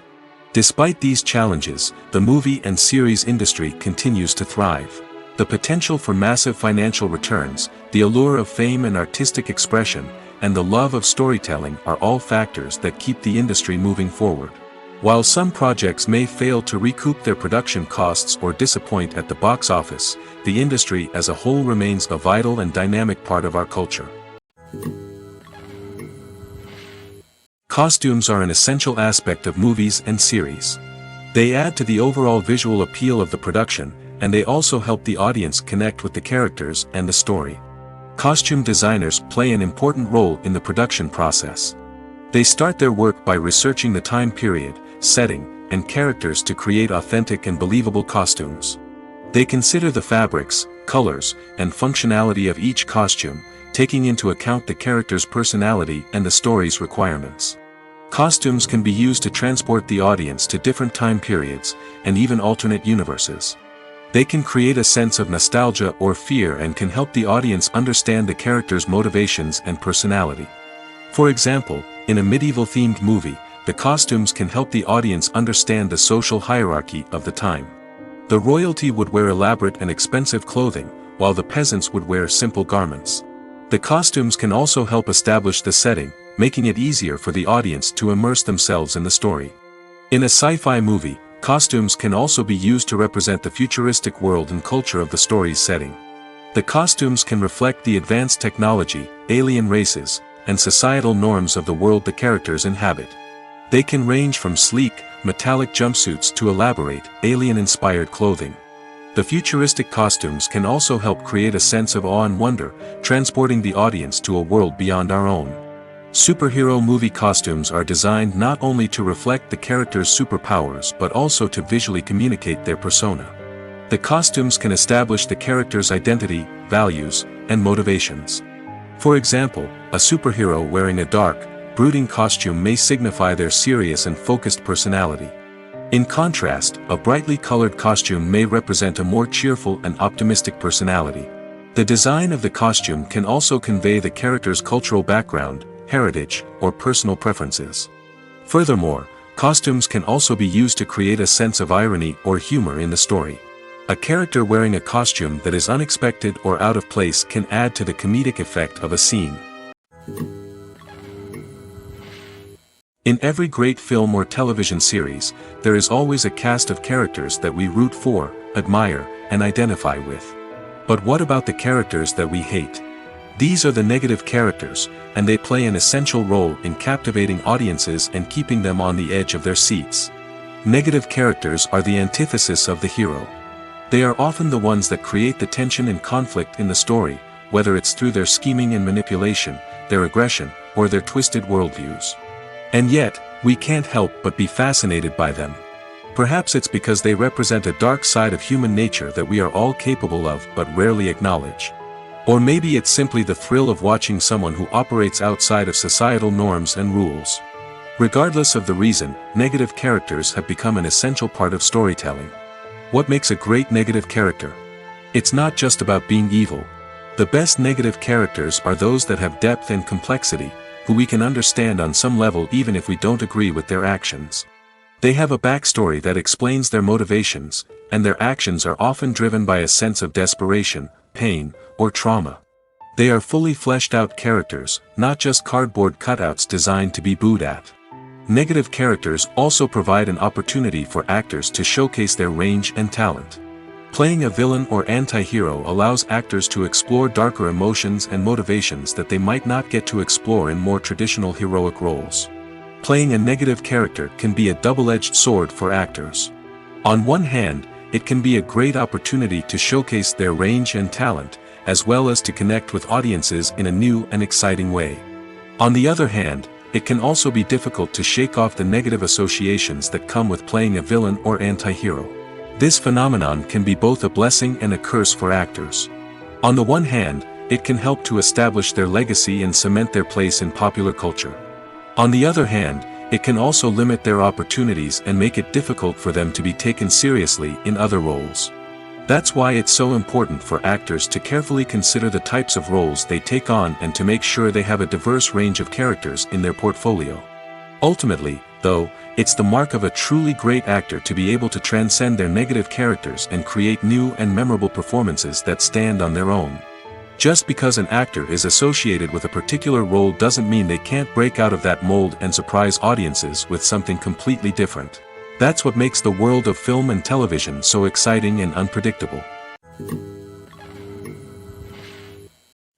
Speaker 1: Despite these challenges, the movie and series industry continues to thrive. The potential for massive financial returns, the allure of fame and artistic expression, and the love of storytelling are all factors that keep the industry moving forward. While some projects may fail to recoup their production costs or disappoint at the box office, the industry as a whole remains a vital and dynamic part of our culture. Costumes are an essential aspect of movies and series. They add to the overall visual appeal of the production, and they also help the audience connect with the characters and the story. Costume designers play an important role in the production process. They start their work by researching the time period, setting, and characters to create authentic and believable costumes. They consider the fabrics, colors, and functionality of each costume, taking into account the character's personality and the story's requirements. Costumes can be used to transport the audience to different time periods, and even alternate universes. They can create a sense of nostalgia or fear and can help the audience understand the character's motivations and personality. For example, in a medieval-themed movie, the costumes can help the audience understand the social hierarchy of the time. The royalty would wear elaborate and expensive clothing, while the peasants would wear simple garments. The costumes can also help establish the setting, making it easier for the audience to immerse themselves in the story. In a sci-fi movie, costumes can also be used to represent the futuristic world and culture of the story's setting. The costumes can reflect the advanced technology, alien races, and societal norms of the world the characters inhabit. They can range from sleek, metallic jumpsuits to elaborate, alien-inspired clothing. The futuristic costumes can also help create a sense of awe and wonder, transporting the audience to a world beyond our own. Superhero movie costumes are designed not only to reflect the character's superpowers but also to visually communicate their persona. The costumes can establish the character's identity, values, and motivations. For example, a superhero wearing a dark, brooding costume may signify their serious and focused personality. In contrast, a brightly colored costume may represent a more cheerful and optimistic personality. The design of the costume can also convey the character's cultural background, heritage, or personal preferences. Furthermore, costumes can also be used to create a sense of irony or humor in the story. A character wearing a costume that is unexpected or out of place can add to the comedic effect of a scene. In every great film or television series, there is always a cast of characters that we root for, admire, and identify with. But what about the characters that we hate? These are the negative characters, and they play an essential role in captivating audiences and keeping them on the edge of their seats. Negative characters are the antithesis of the hero. They are often the ones that create the tension and conflict in the story, whether it's through their scheming and manipulation, their aggression, or their twisted worldviews. And yet, we can't help but be fascinated by them. Perhaps it's because they represent a dark side of human nature that we are all capable of but rarely acknowledge. Or maybe it's simply the thrill of watching someone who operates outside of societal norms and rules. Regardless of the reason, negative characters have become an essential part of storytelling. What makes a great negative character? It's not just about being evil. The best negative characters are those that have depth and complexity, who we can understand on some level even if we don't agree with their actions. They have a backstory that explains their motivations, and their actions are often driven by a sense of desperation, pain, or trauma. They are fully fleshed out characters, not just cardboard cutouts designed to be booed at. Negative characters also provide an opportunity for actors to showcase their range and talent. Playing a villain or anti-hero allows actors to explore darker emotions and motivations that they might not get to explore in more traditional heroic roles. Playing a negative character can be a double-edged sword for actors. On one hand, it can be a great opportunity to showcase their range and talent, as well as to connect with audiences in a new and exciting way. On the other hand, it can also be difficult to shake off the negative associations that come with playing a villain or anti-hero. This phenomenon can be both a blessing and a curse for actors. On the one hand, it can help to establish their legacy and cement their place in popular culture. On the other hand, it can also limit their opportunities and make it difficult for them to be taken seriously in other roles. That's why it's so important for actors to carefully consider the types of roles they take on and to make sure they have a diverse range of characters in their portfolio. Ultimately, though, it's the mark of a truly great actor to be able to transcend their negative characters and create new and memorable performances that stand on their own. Just because an actor is associated with a particular role doesn't mean they can't break out of that mold and surprise audiences with something completely different. That's what makes the world of film and television so exciting and unpredictable.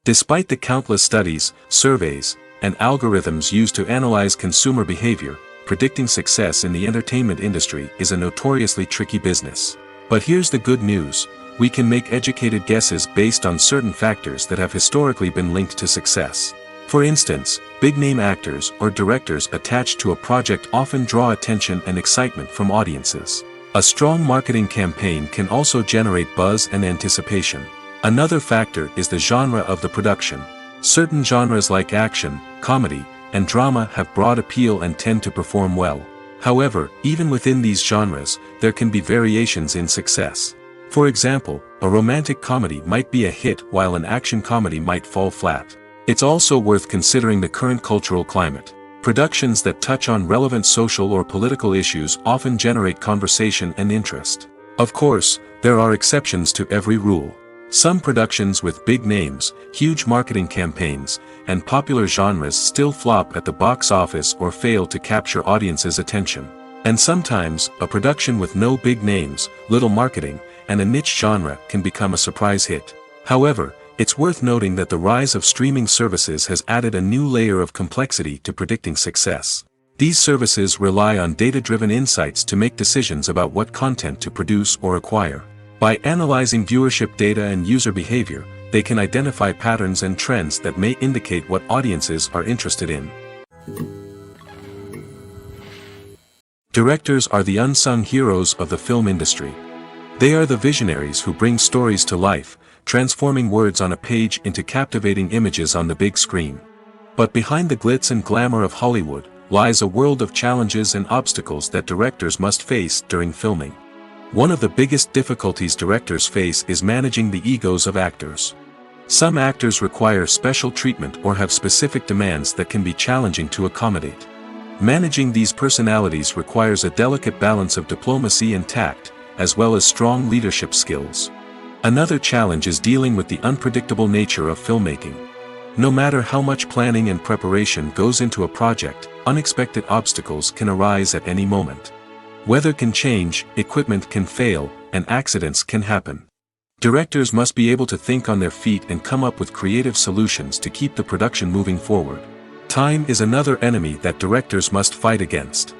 Speaker 1: Despite the countless studies, surveys, and algorithms used to analyze consumer behavior, predicting success in the entertainment industry is a notoriously tricky business. But here's the good news: we can make educated guesses based on certain factors that have historically been linked to success. For instance, big-name actors or directors attached to a project often draw attention and excitement from audiences. A strong marketing campaign can also generate buzz and anticipation. Another factor is the genre of the production. Certain genres like action, comedy, and drama have broad appeal and tend to perform well. However, even within these genres, there can be variations in success. For example, a romantic comedy might be a hit while an action comedy might fall flat. It's also worth considering the current cultural climate. Productions that touch on relevant social or political issues often generate conversation and interest. Of course, there are exceptions to every rule. Some productions with big names, huge marketing campaigns, and popular genres still flop at the box office or fail to capture audiences' attention. And sometimes, a production with no big names, little marketing, and a niche genre can become a surprise hit. However, it's worth noting that the rise of streaming services has added a new layer of complexity to predicting success. These services rely on data-driven insights to make decisions about what content to produce or acquire. By analyzing viewership data and user behavior, they can identify patterns and trends that may indicate what audiences are interested in. Directors are the unsung heroes of the film industry. They are the visionaries who bring stories to life, transforming words on a page into captivating images on the big screen. But behind the glitz and glamour of Hollywood, lies a world of challenges and obstacles that directors must face during filming. One of the biggest difficulties directors face is managing the egos of actors. Some actors require special treatment or have specific demands that can be challenging to accommodate. Managing these personalities requires a delicate balance of diplomacy and tact, as well as strong leadership skills. Another challenge is dealing with the unpredictable nature of filmmaking. No matter how much planning and preparation goes into a project, unexpected obstacles can arise at any moment. Weather can change, equipment can fail, and accidents can happen. Directors must be able to think on their feet and come up with creative solutions to keep the production moving forward. Time is another enemy that directors must fight against.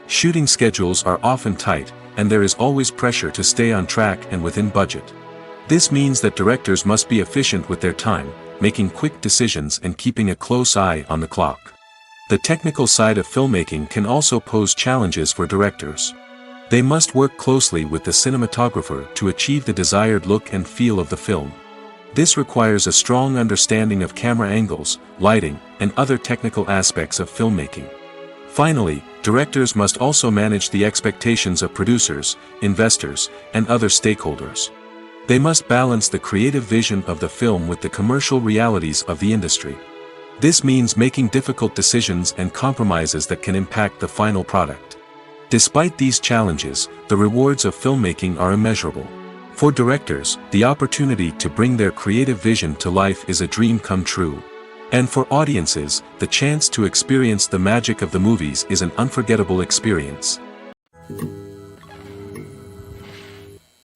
Speaker 1: Shooting schedules are often tight, and there is always pressure to stay on track and within budget. This means that directors must be efficient with their time, making quick decisions and keeping a close eye on the clock. The technical side of filmmaking can also pose challenges for directors. They must work closely with the cinematographer to achieve the desired look and feel of the film. This requires a strong understanding of camera angles, lighting, and other technical aspects of filmmaking. Finally, directors must also manage the expectations of producers, investors, and other stakeholders. They must balance the creative vision of the film with the commercial realities of the industry. This means making difficult decisions and compromises that can impact the final product. Despite these challenges, the rewards of filmmaking are immeasurable. For directors, the opportunity to bring their creative vision to life is a dream come true. And for audiences, the chance to experience the magic of the movies is an unforgettable experience.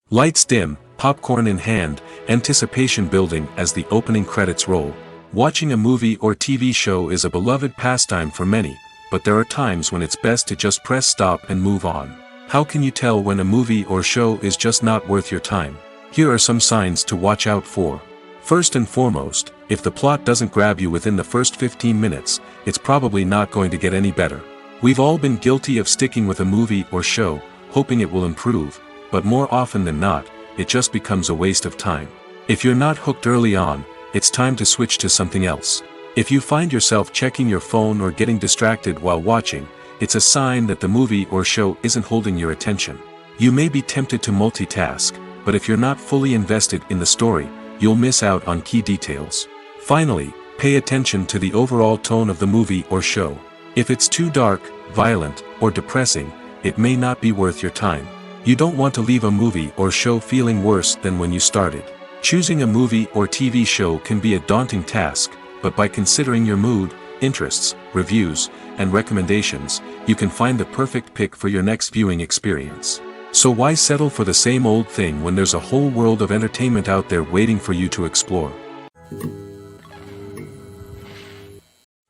Speaker 1: Lights dim, popcorn in hand, anticipation building as the opening credits roll. Watching a movie or TV show is a beloved pastime for many, but there are times when it's best to just press stop and move on. How can you tell when a movie or show is just not worth your time? Here are some signs to watch out for. First and foremost, if the plot doesn't grab you within the first 15 minutes, it's probably not going to get any better. We've all been guilty of sticking with a movie or show, hoping it will improve, but more often than not, it just becomes a waste of time. If you're not hooked early on, it's time to switch to something else. If you find yourself checking your phone or getting distracted while watching, it's a sign that the movie or show isn't holding your attention. You may be tempted to multitask, but if you're not fully invested in the story, you'll miss out on key details. Finally, pay attention to the overall tone of the movie or show. If it's too dark, violent, or depressing, it may not be worth your time. You don't want to leave a movie or show feeling worse than when you started. Choosing a movie or TV show can be a daunting task, but by considering your mood, interests, reviews, and recommendations, you can find the perfect pick for your next viewing experience. So why settle for the same old thing when there's a whole world of entertainment out there waiting for you to explore?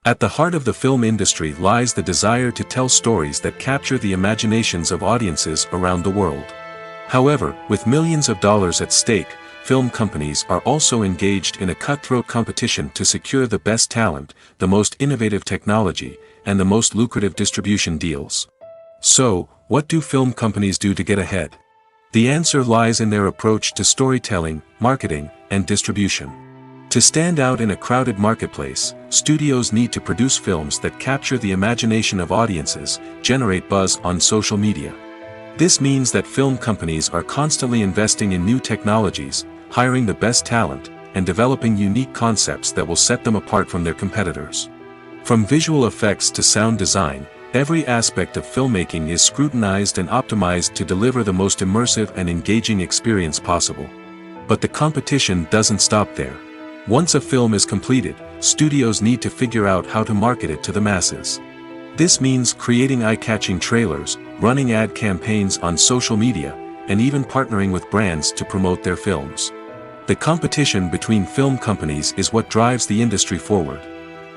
Speaker 1: At the heart of the film industry lies the desire to tell stories that capture the imaginations of audiences around the world. However, with millions of dollars at stake, film companies are also engaged in a cutthroat competition to secure the best talent, the most innovative technology, and the most lucrative distribution deals. So, what do film companies do to get ahead? The answer lies in their approach to storytelling, marketing, and distribution. To stand out in a crowded marketplace, studios need to produce films that capture the imagination of audiences, generate buzz on social media. This means that film companies are constantly investing in new technologies, hiring the best talent, and developing unique concepts that will set them apart from their competitors. From visual effects to sound design, every aspect of filmmaking is scrutinized and optimized to deliver the most immersive and engaging experience possible. But the competition doesn't stop there. Once a film is completed, studios need to figure out how to market it to the masses. This means creating eye-catching trailers, running ad campaigns on social media, and even partnering with brands to promote their films. The competition between film companies is what drives the industry forward.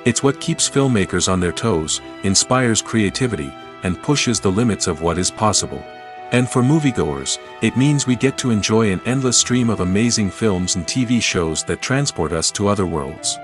Speaker 1: It's what keeps filmmakers on their toes, inspires creativity, and pushes the limits of what is possible. And for moviegoers, it means we get to enjoy an endless stream of amazing films and TV shows that transport us to other worlds.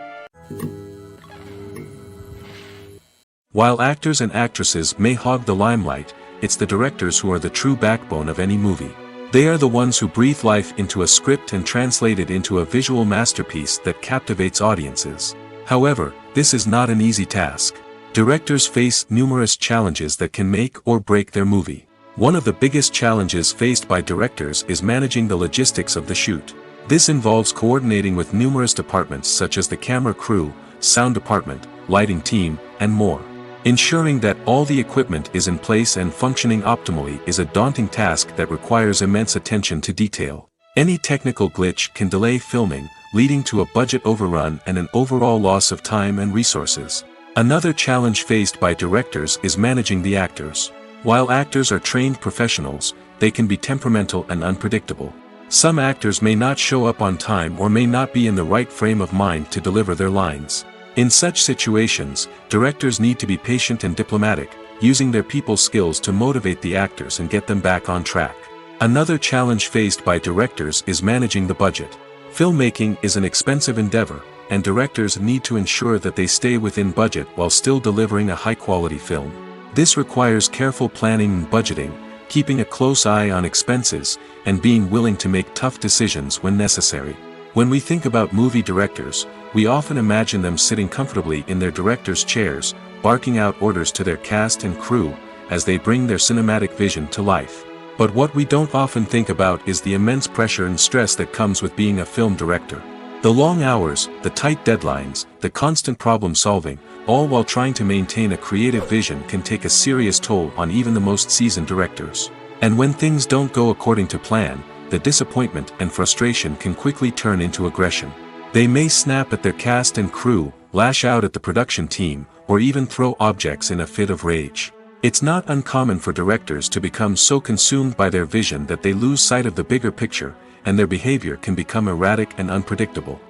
Speaker 1: While actors and actresses may hog the limelight, it's the directors who are the true backbone of any movie. They are the ones who breathe life into a script and translate it into a visual masterpiece that captivates audiences. However, this is not an easy task. Directors face numerous challenges that can make or break their movie. One of the biggest challenges faced by directors is managing the logistics of the shoot. This involves coordinating with numerous departments such as the camera crew, sound department, lighting team, and more. Ensuring that all the equipment is in place and functioning optimally is a daunting task that requires immense attention to detail. Any technical glitch can delay filming, leading to a budget overrun and an overall loss of time and resources. Another challenge faced by directors is managing the actors. While actors are trained professionals, they can be temperamental and unpredictable. Some actors may not show up on time or may not be in the right frame of mind to deliver their lines. In such situations, directors need to be patient and diplomatic, using their people skills to motivate the actors and get them back on track. Another challenge faced by directors is managing the budget. Filmmaking is an expensive endeavor, and directors need to ensure that they stay within budget while still delivering a high-quality film. This requires careful planning and budgeting, keeping a close eye on expenses, and being willing to make tough decisions when necessary. When we think about movie directors, we often imagine them sitting comfortably in their director's chairs, barking out orders to their cast and crew, as they bring their cinematic vision to life. But what we don't often think about is the immense pressure and stress that comes with being a film director. The long hours, the tight deadlines, the constant problem solving, all while trying to maintain a creative vision can take a serious toll on even the most seasoned directors. And when things don't go according to plan, the disappointment and frustration can quickly turn into aggression. They may snap at their cast and crew, lash out at the production team, or even throw objects in a fit of rage. It's not uncommon for directors to become so consumed by their vision that they lose sight of the bigger picture, and their behavior can become erratic and unpredictable.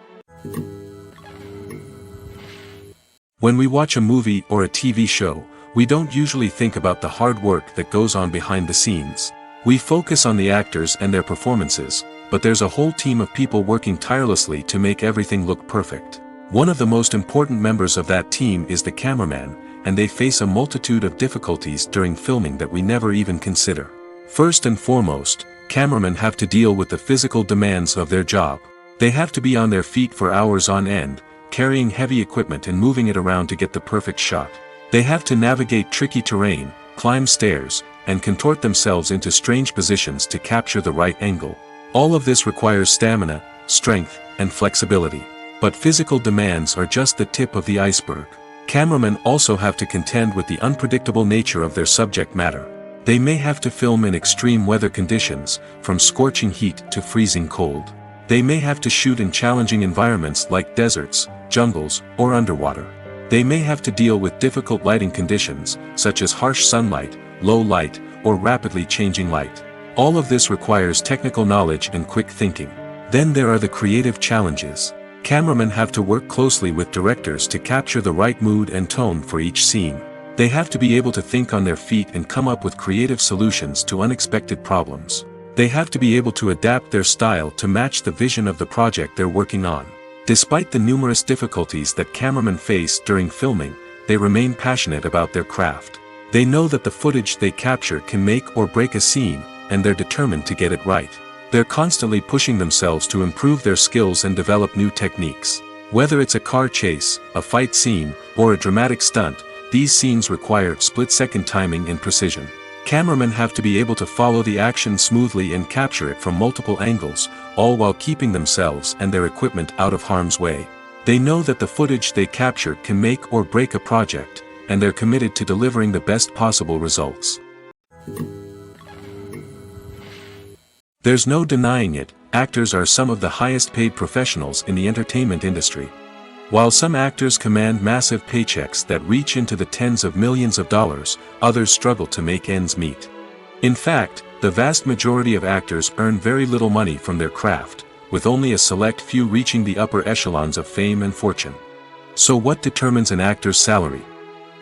Speaker 1: When we watch a movie or a TV show, we don't usually think about the hard work that goes on behind the scenes. We focus on the actors and their performances, but there's a whole team of people working tirelessly to make everything look perfect. One of the most important members of that team is the cameraman, and they face a multitude of difficulties during filming that we never even consider. First and foremost, cameramen have to deal with the physical demands of their job. They have to be on their feet for hours on end, carrying heavy equipment and moving it around to get the perfect shot. They have to navigate tricky terrain, climb stairs, and contort themselves into strange positions to capture the right angle. All of this requires stamina, strength, and flexibility. But physical demands are just the tip of the iceberg. Cameramen also have to contend with the unpredictable nature of their subject matter. They may have to film in extreme weather conditions, from scorching heat to freezing cold. They may have to shoot in challenging environments like deserts, jungles, or underwater. They may have to deal with difficult lighting conditions, such as harsh sunlight, low light, or rapidly changing light. All of this requires technical knowledge and quick thinking. Then there are the creative challenges. Cameramen have to work closely with directors to capture the right mood and tone for each scene. They have to be able to think on their feet and come up with creative solutions to unexpected problems. They have to be able to adapt their style to match the vision of the project they're working on. Despite the numerous difficulties that cameramen face during filming, they remain passionate about their craft. They know that the footage they capture can make or break a scene, and they're determined to get it right. They're constantly pushing themselves to improve their skills and develop new techniques. Whether it's a car chase, a fight scene, or a dramatic stunt, these scenes require split-second timing and precision. Cameramen have to be able to follow the action smoothly and capture it from multiple angles, all while keeping themselves and their equipment out of harm's way. They know that the footage they capture can make or break a project, and they're committed to delivering the best possible results. There's no denying it, actors are some of the highest paid professionals in the entertainment industry. While some actors command massive paychecks that reach into the tens of millions of dollars, others struggle to make ends meet. In fact, the vast majority of actors earn very little money from their craft, with only a select few reaching the upper echelons of fame and fortune. So what determines an actor's salary?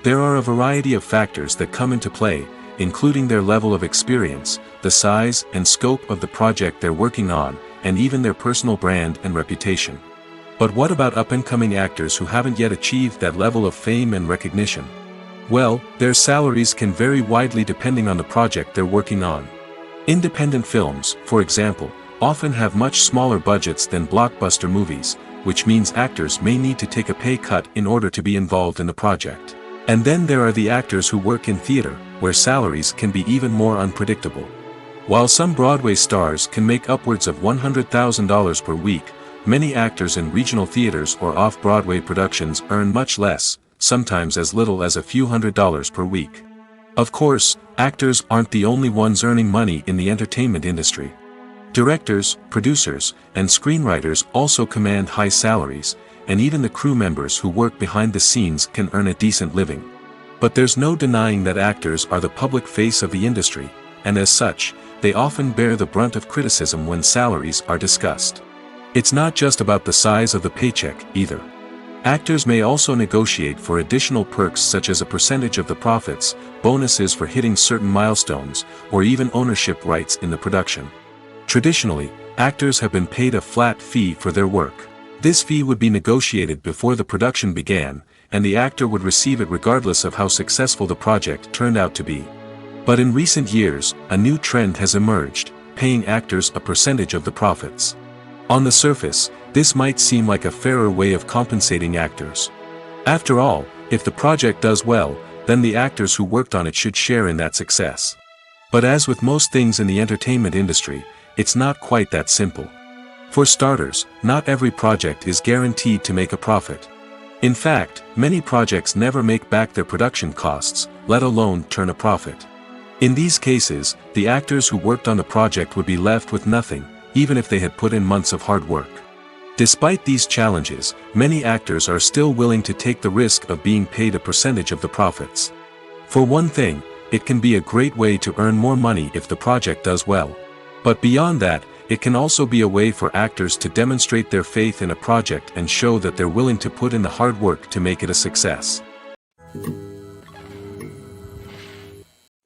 Speaker 1: There are a variety of factors that come into play, including their level of experience, the size and scope of the project they're working on, and even their personal brand and reputation. But what about up-and-coming actors who haven't yet achieved that level of fame and recognition? Well, their salaries can vary widely depending on the project they're working on. Independent films, for example, often have much smaller budgets than blockbuster movies, which means actors may need to take a pay cut in order to be involved in the project. And then there are the actors who work in theater, where salaries can be even more unpredictable. While some Broadway stars can make upwards of $100,000 per week, many actors in regional theaters or off-Broadway productions earn much less, sometimes as little as a few $100s per week. Of course, actors aren't the only ones earning money in the entertainment industry. Directors, producers, and screenwriters also command high salaries, and even the crew members who work behind the scenes can earn a decent living. But there's no denying that actors are the public face of the industry, and as such, they often bear the brunt of criticism when salaries are discussed. It's not just about the size of the paycheck, either. Actors may also negotiate for additional perks such as a percentage of the profits, bonuses for hitting certain milestones, or even ownership rights in the production. Traditionally, actors have been paid a flat fee for their work. This fee would be negotiated before the production began, and the actor would receive it regardless of how successful the project turned out to be. But in recent years, a new trend has emerged, paying actors a percentage of the profits. On the surface, this might seem like a fairer way of compensating actors. After all, if the project does well, then the actors who worked on it should share in that success. But as with most things in the entertainment industry, it's not quite that simple. For starters, not every project is guaranteed to make a profit. In fact, many projects never make back their production costs, let alone turn a profit. In these cases, the actors who worked on the project would be left with nothing, even if they had put in months of hard work. Despite these challenges, many actors are still willing to take the risk of being paid a percentage of the profits. For one thing, it can be a great way to earn more money if the project does well. But beyond that, it can also be a way for actors to demonstrate their faith in a project and show that they're willing to put in the hard work to make it a success.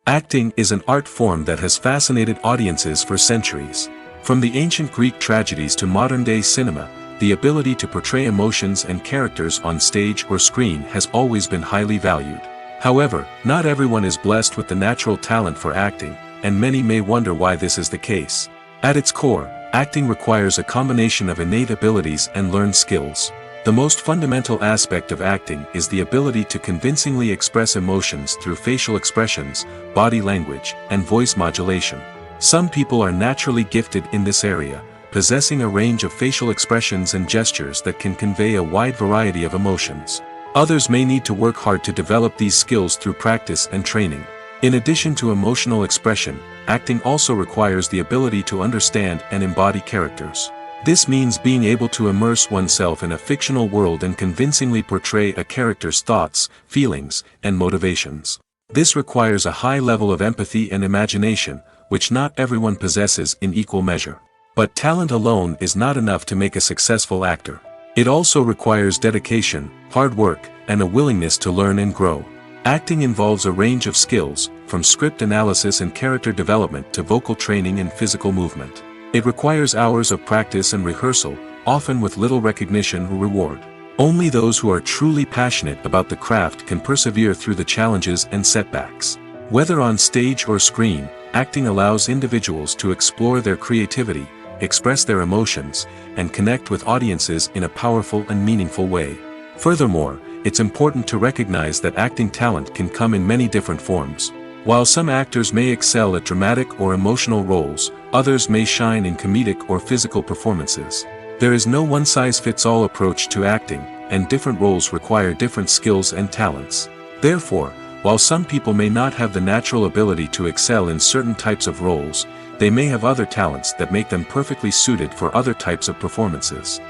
Speaker 1: Acting is an art form that has fascinated audiences for centuries. From the ancient Greek tragedies to modern-day cinema, the ability to portray emotions and characters on stage or screen has always been highly valued. However, not everyone is blessed with the natural talent for acting, and many may wonder why this is the case. At its core, acting requires a combination of innate abilities and learned skills. The most fundamental aspect of acting is the ability to convincingly express emotions through facial expressions, body language, and voice modulation. Some people are naturally gifted in this area, possessing a range of facial expressions and gestures that can convey a wide variety of emotions. Others may need to work hard to develop these skills through practice and training. In addition to emotional expression, acting also requires the ability to understand and embody characters. This means being able to immerse oneself in a fictional world and convincingly portray a character's thoughts, feelings, and motivations. This requires a high level of empathy and imagination, which not everyone possesses in equal measure. But talent alone is not enough to make a successful actor. It also requires dedication, hard work, and a willingness to learn and grow. Acting involves a range of skills, from script analysis and character development to vocal training and physical movement. It requires hours of practice and rehearsal, often with little recognition or reward. Only those who are truly passionate about the craft can persevere through the challenges and setbacks. Whether on stage or screen, acting allows individuals to explore their creativity, express their emotions, and connect with audiences in a powerful and meaningful way. Furthermore, it's important to recognize that acting talent can come in many different forms. While some actors may excel at dramatic or emotional roles, others may shine in comedic or physical performances. There is no one-size-fits-all approach to acting, and different roles require different skills and talents. Therefore, while some people may not have the natural ability to excel in certain types of roles, they may have other talents that make them perfectly suited for other types of performances.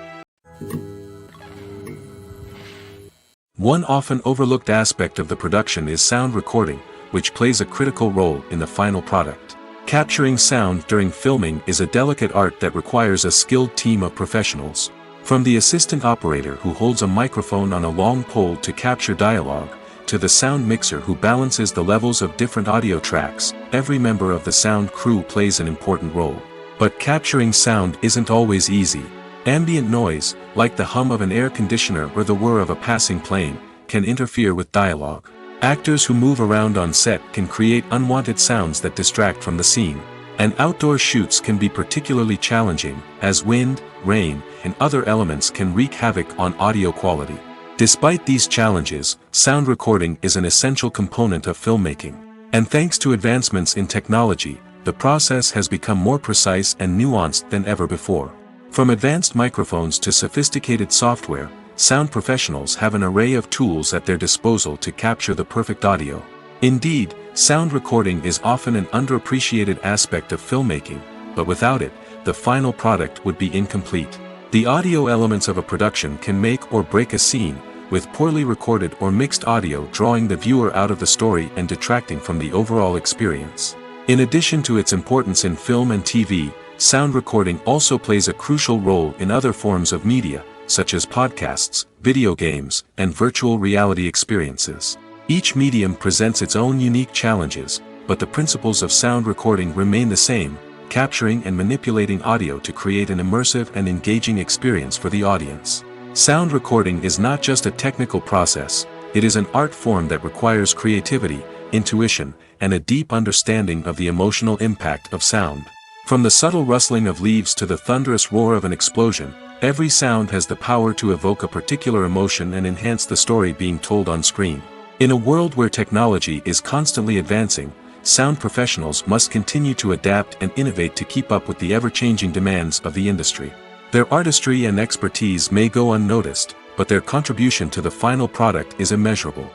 Speaker 1: One often overlooked aspect of the production is sound recording, which plays a critical role in the final product. Capturing sound during filming is a delicate art that requires a skilled team of professionals. From the assistant operator who holds a microphone on a long pole to capture dialogue, to the sound mixer who balances the levels of different audio tracks, every member of the sound crew plays an important role. But capturing sound isn't always easy. Ambient noise, like the hum of an air conditioner or the whir of a passing plane, can interfere with dialogue. Actors who move around on set can create unwanted sounds that distract from the scene. And outdoor shoots can be particularly challenging, as wind, rain, and other elements can wreak havoc on audio quality. Despite these challenges, sound recording is an essential component of filmmaking. And thanks to advancements in technology, the process has become more precise and nuanced than ever before. From advanced microphones to sophisticated software, sound professionals have an array of tools at their disposal to capture the perfect audio. Indeed, sound recording is often an underappreciated aspect of filmmaking, but without it, the final product would be incomplete. The audio elements of a production can make or break a scene, with poorly recorded or mixed audio drawing the viewer out of the story and detracting from the overall experience. In addition to its importance in film and TV, sound recording also plays a crucial role in other forms of media, such as podcasts, video games, and virtual reality experiences. Each medium presents its own unique challenges, but the principles of sound recording remain the same, capturing and manipulating audio to create an immersive and engaging experience for the audience. Sound recording is not just a technical process, it is an art form that requires creativity, intuition, and a deep understanding of the emotional impact of sound. From the subtle rustling of leaves to the thunderous roar of an explosion, every sound has the power to evoke a particular emotion and enhance the story being told on screen. In a world where technology is constantly advancing, sound professionals must continue to adapt and innovate to keep up with the ever-changing demands of the industry. Their artistry and expertise may go unnoticed, but their contribution to the final product is immeasurable.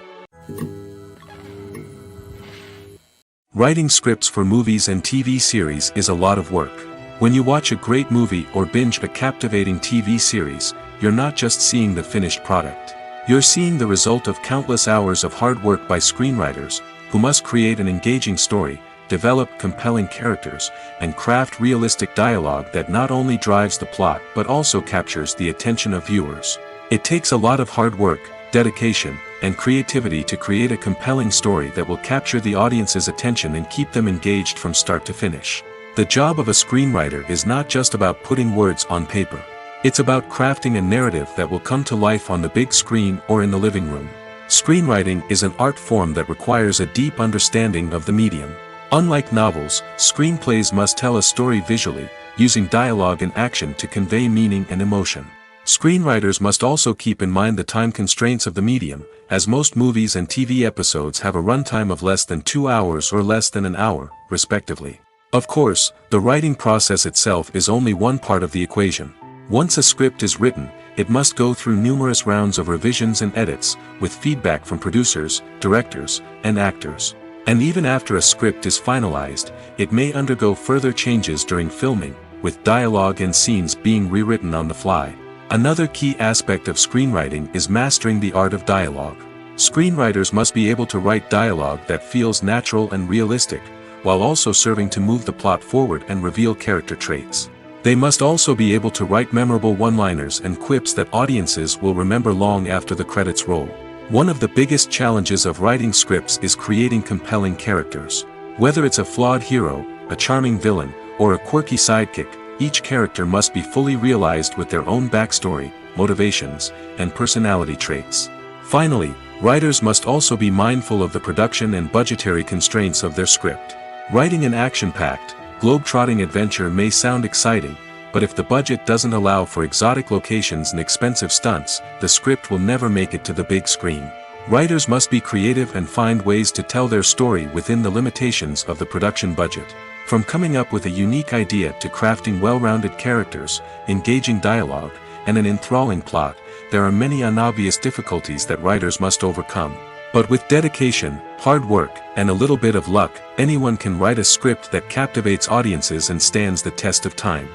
Speaker 1: Writing scripts for movies and TV series is a lot of work. When you watch a great movie or binge a captivating TV series, you're not just seeing the finished product. You're seeing the result of countless hours of hard work by screenwriters, who must create an engaging story, develop compelling characters, and craft realistic dialogue that not only drives the plot but also captures the attention of viewers. It takes a lot of hard work, dedication, and creativity to create a compelling story that will capture the audience's attention and keep them engaged from start to finish. The job of a screenwriter is not just about putting words on paper. It's about crafting a narrative that will come to life on the big screen or in the living room. Screenwriting is an art form that requires a deep understanding of the medium. Unlike novels, screenplays must tell a story visually, using dialogue and action to convey meaning and emotion. Screenwriters must also keep in mind the time constraints of the medium, as most movies and TV episodes have a runtime of less than 2 hours or less than an hour, respectively. Of course, the writing process itself is only one part of the equation. Once a script is written, it must go through numerous rounds of revisions and edits, with feedback from producers, directors, and actors. And even after a script is finalized, it may undergo further changes during filming, with dialogue and scenes being rewritten on the fly. Another key aspect of screenwriting is mastering the art of dialogue. Screenwriters must be able to write dialogue that feels natural and realistic, while also serving to move the plot forward and reveal character traits. They must also be able to write memorable one-liners and quips that audiences will remember long after the credits roll. One of the biggest challenges of writing scripts is creating compelling characters. Whether it's a flawed hero, a charming villain, or a quirky sidekick, each character must be fully realized with their own backstory, motivations, and personality traits. Finally, writers must also be mindful of the production and budgetary constraints of their script. Writing an action-packed, globe-trotting adventure may sound exciting, but if the budget doesn't allow for exotic locations and expensive stunts, the script will never make it to the big screen. Writers must be creative and find ways to tell their story within the limitations of the production budget. From coming up with a unique idea to crafting well-rounded characters, engaging dialogue, and an enthralling plot, there are many unobvious difficulties that writers must overcome. But with dedication, hard work, and a little bit of luck, anyone can write a script that captivates audiences and stands the test of time.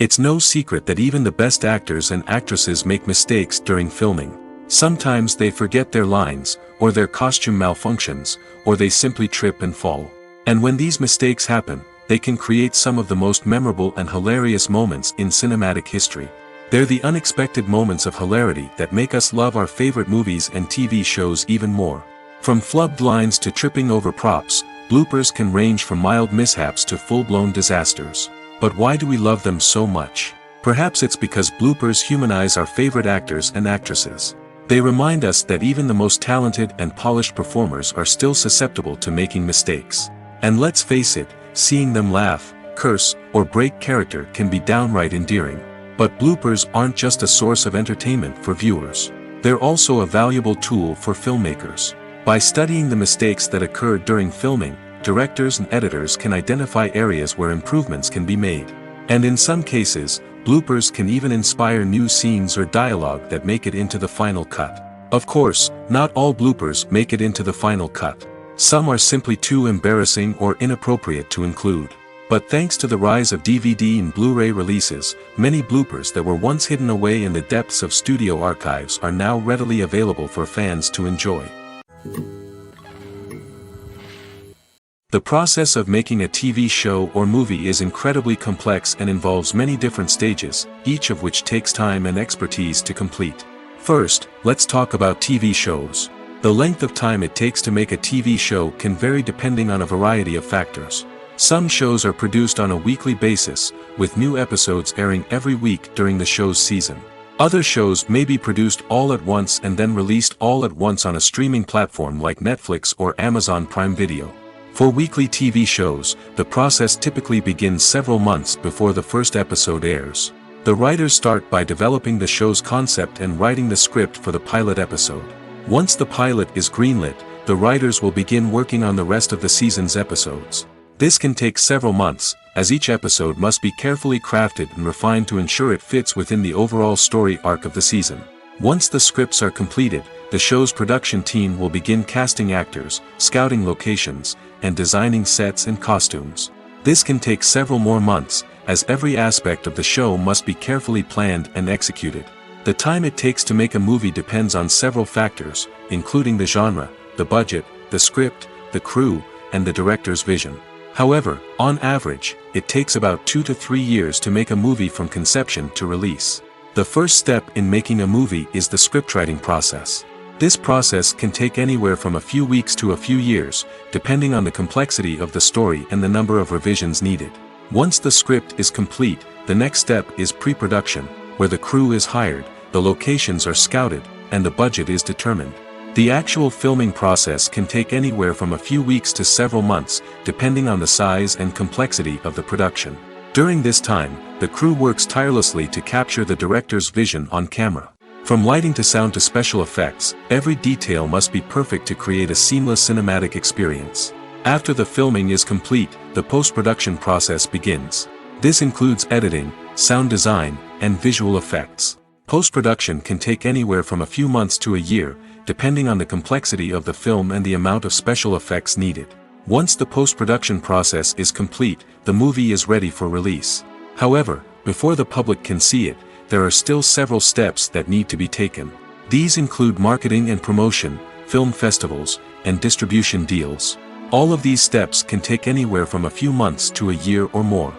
Speaker 1: It's no secret that even the best actors and actresses make mistakes during filming. Sometimes they forget their lines, or their costume malfunctions, or they simply trip and fall. And when these mistakes happen, they can create some of the most memorable and hilarious moments in cinematic history. They're the unexpected moments of hilarity that make us love our favorite movies and TV shows even more. From flubbed lines to tripping over props, bloopers can range from mild mishaps to full-blown disasters. But why do we love them so much? Perhaps it's because bloopers humanize our favorite actors and actresses. They remind us that even the most talented and polished performers are still susceptible to making mistakes. And let's face it, seeing them laugh, curse, or break character can be downright endearing. But bloopers aren't just a source of entertainment for viewers. They're also a valuable tool for filmmakers. By studying the mistakes that occurred during filming, directors and editors can identify areas where improvements can be made. And in some cases, bloopers can even inspire new scenes or dialogue that make it into the final cut. Of course, not all bloopers make it into the final cut. Some are simply too embarrassing or inappropriate to include. But thanks to the rise of DVD and Blu-ray releases, many bloopers that were once hidden away in the depths of studio archives are now readily available for fans to enjoy. The process of making a TV show or movie is incredibly complex and involves many different stages, each of which takes time and expertise to complete. First, let's talk about TV shows. The length of time it takes to make a TV show can vary depending on a variety of factors. Some shows are produced on a weekly basis, with new episodes airing every week during the show's season. Other shows may be produced all at once and then released all at once on a streaming platform like Netflix or Amazon Prime Video. For weekly TV shows, the process typically begins several months before the first episode airs. The writers start by developing the show's concept and writing the script for the pilot episode. Once the pilot is greenlit, the writers will begin working on the rest of the season's episodes. This can take several months, as each episode must be carefully crafted and refined to ensure it fits within the overall story arc of the season. Once the scripts are completed, the show's production team will begin casting actors, scouting locations, and designing sets and costumes. This can take several more months, as every aspect of the show must be carefully planned and executed. The time it takes to make a movie depends on several factors, including the genre, the budget, the script, the crew, and the director's vision. However, on average, it takes about 2 to 3 years to make a movie from conception to release. The first step in making a movie is the scriptwriting process. This process can take anywhere from a few weeks to a few years, depending on the complexity of the story and the number of revisions needed. Once the script is complete, the next step is pre-production, where the crew is hired, the locations are scouted, and the budget is determined. The actual filming process can take anywhere from a few weeks to several months, depending on the size and complexity of the production. During this time, the crew works tirelessly to capture the director's vision on camera. From lighting to sound to special effects, every detail must be perfect to create a seamless cinematic experience. After the filming is complete, the post-production process begins. This includes editing, sound design, and visual effects. Post-production can take anywhere from a few months to a year, depending on the complexity of the film and the amount of special effects needed. Once the post-production process is complete, the movie is ready for release. However, before the public can see it, there are still several steps that need to be taken. These include marketing and promotion, film festivals, and distribution deals. All of these steps can take anywhere from a few months to a year or more.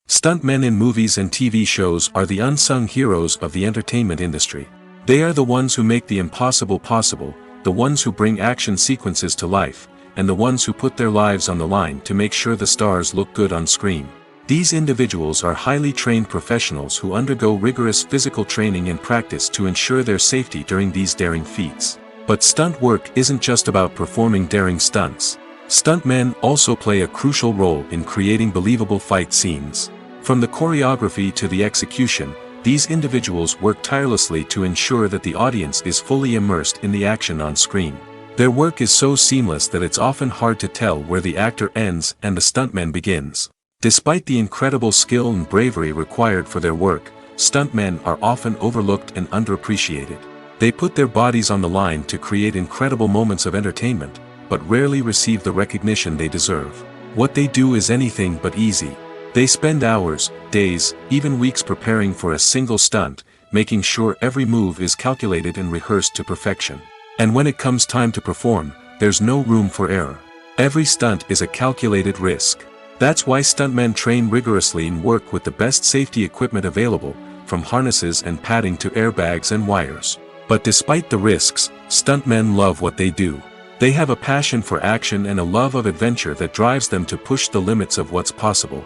Speaker 1: Stuntmen in movies and TV shows are the unsung heroes of the entertainment industry. They are the ones who make the impossible possible, the ones who bring action sequences to life, and the ones who put their lives on the line to make sure the stars look good on screen. These individuals are highly trained professionals who undergo rigorous physical training and practice to ensure their safety during these daring feats. But stunt work isn't just about performing daring stunts. Stuntmen also play a crucial role in creating believable fight scenes. From the choreography to the execution, these individuals work tirelessly to ensure that the audience is fully immersed in the action on screen. Their work is so seamless that it's often hard to tell where the actor ends and the stuntman begins. Despite the incredible skill and bravery required for their work, stuntmen are often overlooked and underappreciated. They put their bodies on the line to create incredible moments of entertainment, but rarely receive the recognition they deserve. What they do is anything but easy. They spend hours, days, even weeks preparing for a single stunt, making sure every move is calculated and rehearsed to perfection. And when it comes time to perform, there's no room for error. Every stunt is a calculated risk. That's why stuntmen train rigorously and work with the best safety equipment available, from harnesses and padding to airbags and wires. But despite the risks, stuntmen love what they do. They have a passion for action and a love of adventure that drives them to push the limits of what's possible.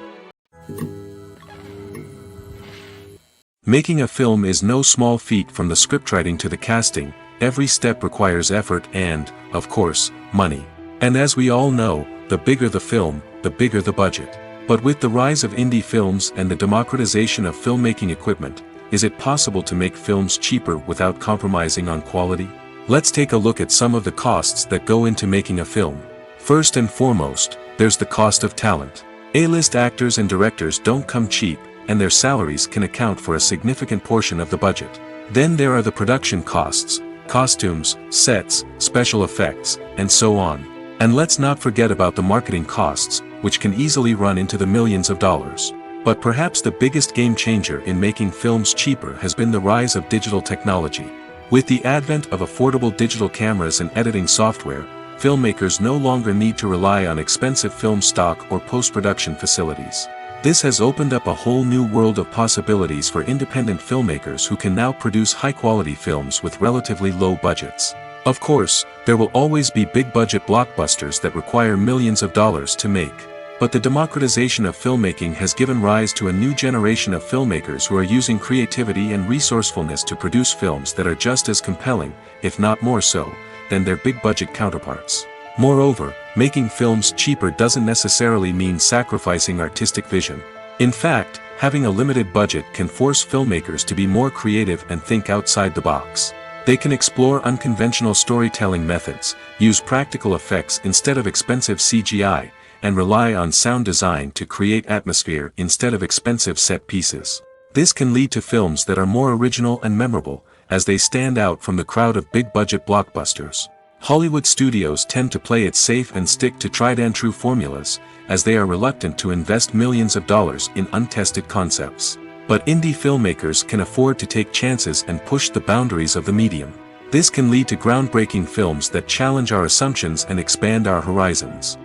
Speaker 1: Making a film is no small feat. From the scriptwriting to the casting, every step requires effort and, of course, money. And as we all know, the bigger the film, the bigger the budget. But with the rise of indie films and the democratization of filmmaking equipment, is it possible to make films cheaper without compromising on quality? Let's take a look at some of the costs that go into making a film. First and foremost, there's the cost of talent. A-list actors and directors don't come cheap, and their salaries can account for a significant portion of the budget. Then there are the production costs, costumes, sets, special effects, and so on. And let's not forget about the marketing costs, which can easily run into the millions of dollars. But perhaps the biggest game changer in making films cheaper has been the rise of digital technology. With the advent of affordable digital cameras and editing software, filmmakers no longer need to rely on expensive film stock or post-production facilities. This has opened up a whole new world of possibilities for independent filmmakers who can now produce high-quality films with relatively low budgets. Of course, there will always be big-budget blockbusters that require millions of dollars to make. But the democratization of filmmaking has given rise to a new generation of filmmakers who are using creativity and resourcefulness to produce films that are just as compelling, if not more so, than their big-budget counterparts. Moreover, making films cheaper doesn't necessarily mean sacrificing artistic vision. In fact, having a limited budget can force filmmakers to be more creative and think outside the box. They can explore unconventional storytelling methods, use practical effects instead of expensive CGI, and rely on sound design to create atmosphere instead of expensive set pieces. This can lead to films that are more original and memorable, as they stand out from the crowd of big-budget blockbusters. Hollywood studios tend to play it safe and stick to tried-and-true formulas, as they are reluctant to invest millions of dollars in untested concepts. But indie filmmakers can afford to take chances and push the boundaries of the medium. This can lead to groundbreaking films that challenge our assumptions and expand our horizons.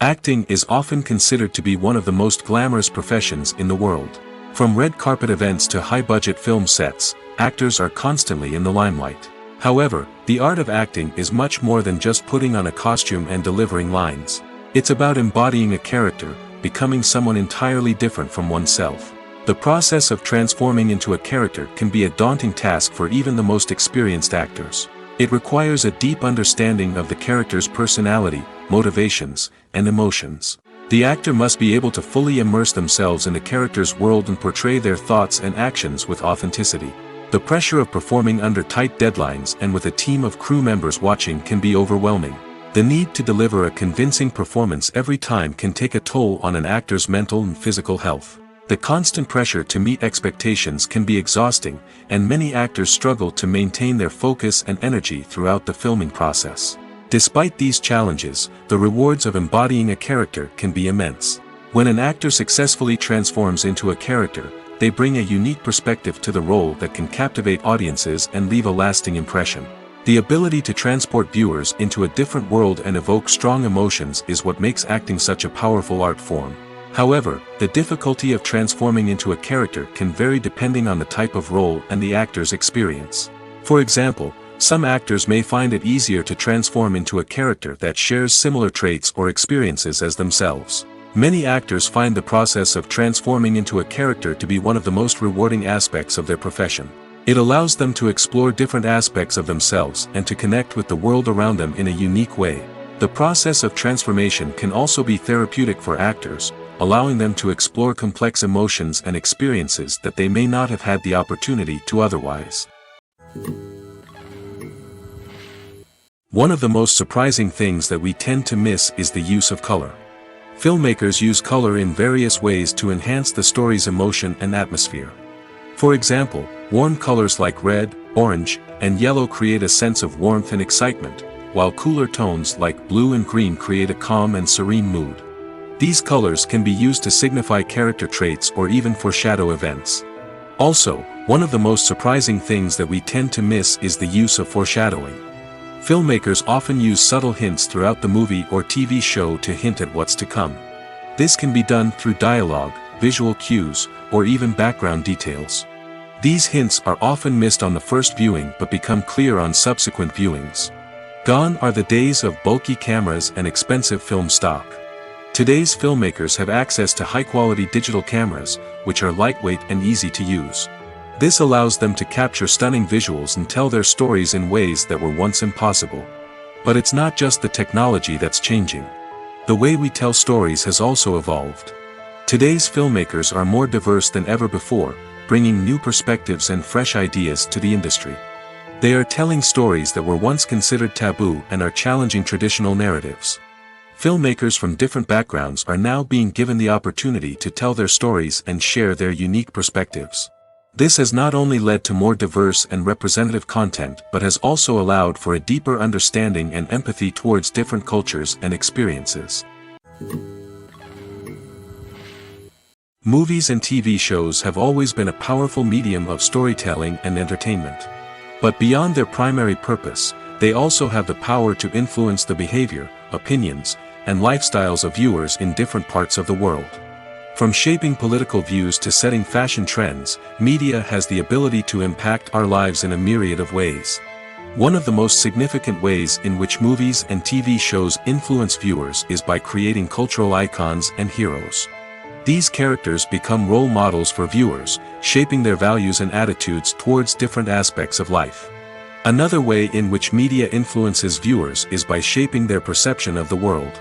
Speaker 1: Acting is often considered to be one of the most glamorous professions in the world. From red carpet events to high-budget film sets, actors are constantly in the limelight. However, the art of acting is much more than just putting on a costume and delivering lines. It's about embodying a character, becoming someone entirely different from oneself. The process of transforming into a character can be a daunting task for even the most experienced actors. It requires a deep understanding of the character's personality, motivations, and emotions. The actor must be able to fully immerse themselves in the character's world and portray their thoughts and actions with authenticity. The pressure of performing under tight deadlines and with a team of crew members watching can be overwhelming. The need to deliver a convincing performance every time can take a toll on an actor's mental and physical health. The constant pressure to meet expectations can be exhausting, and many actors struggle to maintain their focus and energy throughout the filming process. Despite these challenges, the rewards of embodying a character can be immense. When an actor successfully transforms into a character, they bring a unique perspective to the role that can captivate audiences and leave a lasting impression. The ability to transport viewers into a different world and evoke strong emotions is what makes acting such a powerful art form. However, the difficulty of transforming into a character can vary depending on the type of role and the actor's experience. For example, some actors may find it easier to transform into a character that shares similar traits or experiences as themselves. Many actors find the process of transforming into a character to be one of the most rewarding aspects of their profession. It allows them to explore different aspects of themselves and to connect with the world around them in a unique way. The process of transformation can also be therapeutic for actors, allowing them to explore complex emotions and experiences that they may not have had the opportunity to otherwise. One of the most surprising things that we tend to miss is the use of color. Filmmakers use color in various ways to enhance the story's emotion and atmosphere. For example, warm colors like red, orange, and yellow create a sense of warmth and excitement, while cooler tones like blue and green create a calm and serene mood. These colors can be used to signify character traits or even foreshadow events. Also, one of the most surprising things that we tend to miss is the use of foreshadowing. Filmmakers often use subtle hints throughout the movie or TV show to hint at what's to come. This can be done through dialogue, visual cues, or even background details. These hints are often missed on the first viewing but become clear on subsequent viewings. Gone are the days of bulky cameras and expensive film stock. Today's filmmakers have access to high-quality digital cameras, which are lightweight and easy to use. This allows them to capture stunning visuals and tell their stories in ways that were once impossible. But it's not just the technology that's changing. The way we tell stories has also evolved. Today's filmmakers are more diverse than ever before, bringing new perspectives and fresh ideas to the industry. They are telling stories that were once considered taboo and are challenging traditional narratives. Filmmakers from different backgrounds are now being given the opportunity to tell their stories and share their unique perspectives. This has not only led to more diverse and representative content but has also allowed for a deeper understanding and empathy towards different cultures and experiences. Movies and TV shows have always been a powerful medium of storytelling and entertainment. But beyond their primary purpose, they also have the power to influence the behavior, opinions, and lifestyles of viewers in different parts of the world. From shaping political views to setting fashion trends, media has the ability to impact our lives in a myriad of ways. One of the most significant ways in which movies and TV shows influence viewers is by creating cultural icons and heroes. These characters become role models for viewers, shaping their values and attitudes towards different aspects of life. Another way in which media influences viewers is by shaping their perception of the world.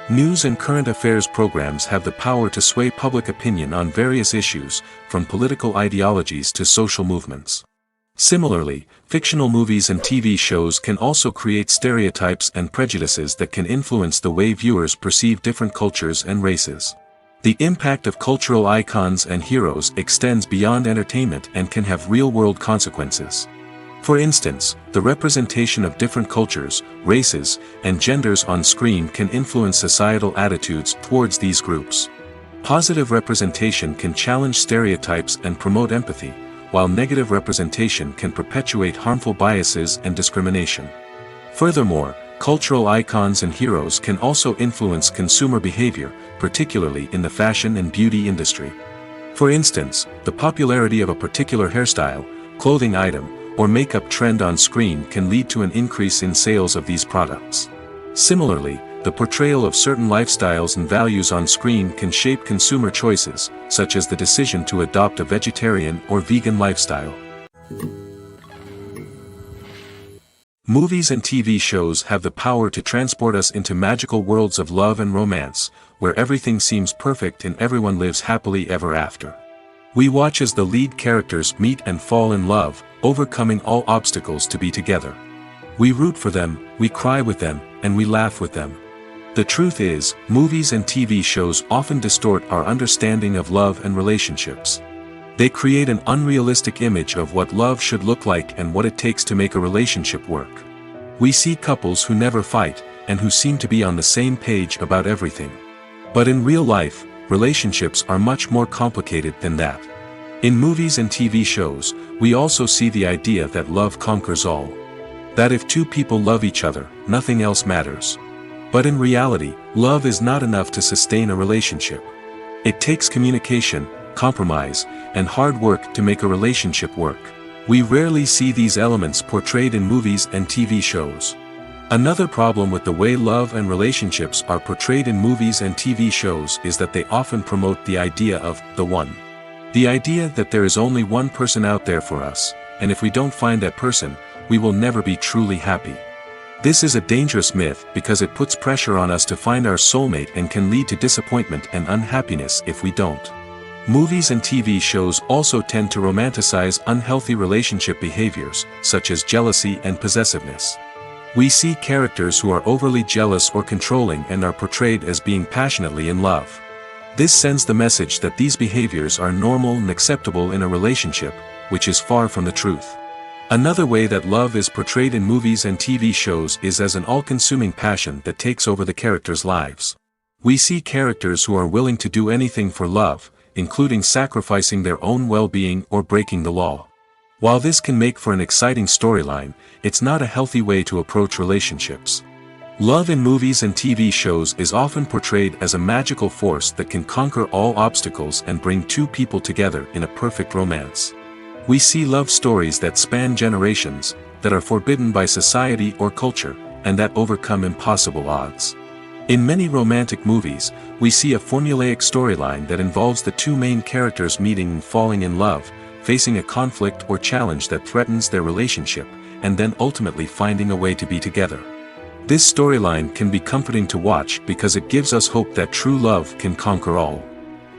Speaker 1: News and current affairs programs have the power to sway public opinion on various issues, from political ideologies to social movements. Similarly, fictional movies and TV shows can also create stereotypes and prejudices that can influence the way viewers perceive different cultures and races. The impact of cultural icons and heroes extends beyond entertainment and can have real-world consequences. For instance, the representation of different cultures, races, and genders on screen can influence societal attitudes towards these groups. Positive representation can challenge stereotypes and promote empathy, while negative representation can perpetuate harmful biases and discrimination. Furthermore, cultural icons and heroes can also influence consumer behavior, particularly in the fashion and beauty industry. For instance, the popularity of a particular hairstyle, clothing item, or makeup trend on screen can lead to an increase in sales of these products. Similarly, the portrayal of certain lifestyles and values on screen can shape consumer choices, such as the decision to adopt a vegetarian or vegan lifestyle. Movies and TV shows have the power to transport us into magical worlds of love and romance, where everything seems perfect and everyone lives happily ever after. We watch as the lead characters meet and fall in love, overcoming all obstacles to be together. We root for them, we cry with them, and we laugh with them. The truth is, movies and TV shows often distort our understanding of love and relationships. They create an unrealistic image of what love should look like and what it takes to make a relationship work. We see couples who never fight, and who seem to be on the same page about everything. But in real life, relationships are much more complicated than that. In movies and TV shows, we also see the idea that love conquers all. That if two people love each other, nothing else matters. But in reality, love is not enough to sustain a relationship. It takes communication, compromise, and hard work to make a relationship work. We rarely see these elements portrayed in movies and TV shows. Another problem with the way love and relationships are portrayed in movies and TV shows is that they often promote the idea of the one. The idea that there is only one person out there for us, and if we don't find that person, we will never be truly happy. This is a dangerous myth because it puts pressure on us to find our soulmate and can lead to disappointment and unhappiness if we don't. Movies and TV shows also tend to romanticize unhealthy relationship behaviors, such as jealousy and possessiveness. We see characters who are overly jealous or controlling and are portrayed as being passionately in love. This sends the message that these behaviors are normal and acceptable in a relationship, which is far from the truth. Another way that love is portrayed in movies and TV shows is as an all-consuming passion that takes over the characters' lives. We see characters who are willing to do anything for love, including sacrificing their own well-being or breaking the law. While this can make for an exciting storyline, it's not a healthy way to approach relationships. Love in movies and TV shows is often portrayed as a magical force that can conquer all obstacles and bring two people together in a perfect romance. We see love stories that span generations, that are forbidden by society or culture, and that overcome impossible odds. In many romantic movies, we see a formulaic storyline that involves the two main characters meeting and falling in love, facing a conflict or challenge that threatens their relationship, and then ultimately finding a way to be together. This storyline can be comforting to watch because it gives us hope that true love can conquer all.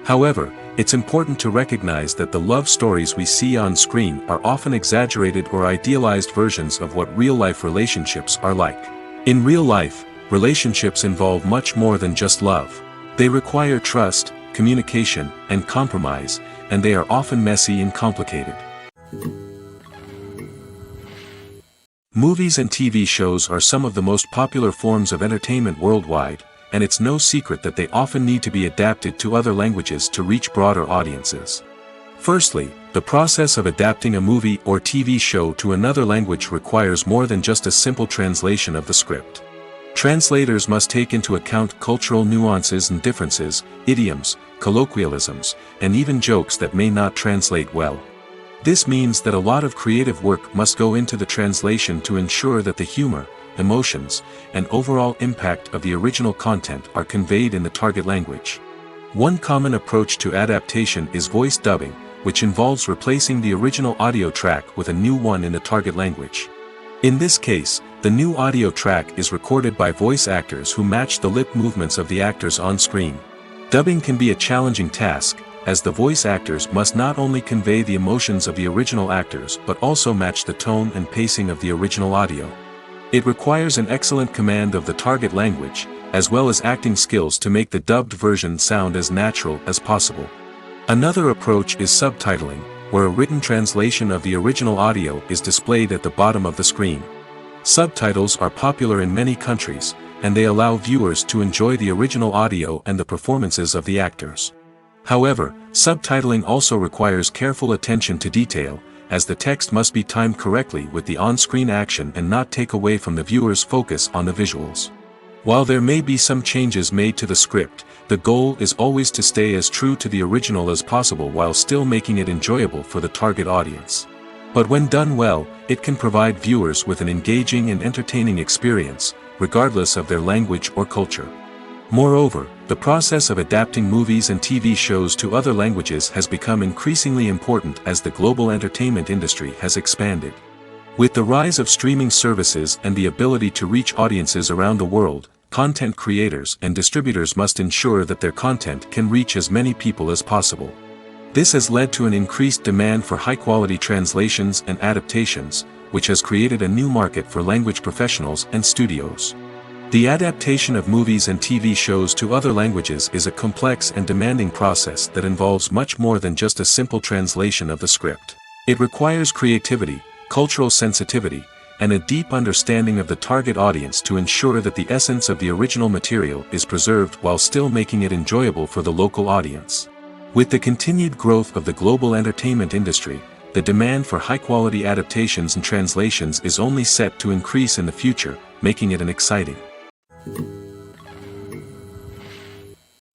Speaker 1: However, it's important to recognize that the love stories we see on screen are often exaggerated or idealized versions of what real-life relationships are like. In real life, relationships involve much more than just love. They require trust, communication, and compromise, and they are often messy and complicated. Movies and TV shows are some of the most popular forms of entertainment worldwide, and it's no secret that they often need to be adapted to other languages to reach broader audiences. Firstly, the process of adapting a movie or TV show to another language requires more than just a simple translation of the script. Translators must take into account cultural nuances and differences, idioms, colloquialisms, and even jokes that may not translate well. This means that a lot of creative work must go into the translation to ensure that the humor, emotions, and overall impact of the original content are conveyed in the target language. One common approach to adaptation is voice dubbing, which involves replacing the original audio track with a new one in the target language. In this case, the new audio track is recorded by voice actors who match the lip movements of the actors on screen. Dubbing can be a challenging task, as the voice actors must not only convey the emotions of the original actors but also match the tone and pacing of the original audio. It requires an excellent command of the target language, as well as acting skills to make the dubbed version sound as natural as possible. Another approach is subtitling, where a written translation of the original audio is displayed at the bottom of the screen. Subtitles are popular in many countries, and they allow viewers to enjoy the original audio and the performances of the actors. However, subtitling also requires careful attention to detail, as the text must be timed correctly with the on-screen action and not take away from the viewer's focus on the visuals. While there may be some changes made to the script, the goal is always to stay as true to the original as possible while still making it enjoyable for the target audience. But when done well, it can provide viewers with an engaging and entertaining experience, regardless of their language or culture. Moreover, the process of adapting movies and TV shows to other languages has become increasingly important as the global entertainment industry has expanded. With the rise of streaming services and the ability to reach audiences around the world, content creators and distributors must ensure that their content can reach as many people as possible. This has led to an increased demand for high-quality translations and adaptations, which has created a new market for language professionals and studios. The adaptation of movies and TV shows to other languages is a complex and demanding process that involves much more than just a simple translation of the script. It requires creativity, cultural sensitivity, and a deep understanding of the target audience to ensure that the essence of the original material is preserved while still making it enjoyable for the local audience. With the continued growth of the global entertainment industry, the demand for high-quality adaptations and translations is only set to increase in the future, making it an exciting.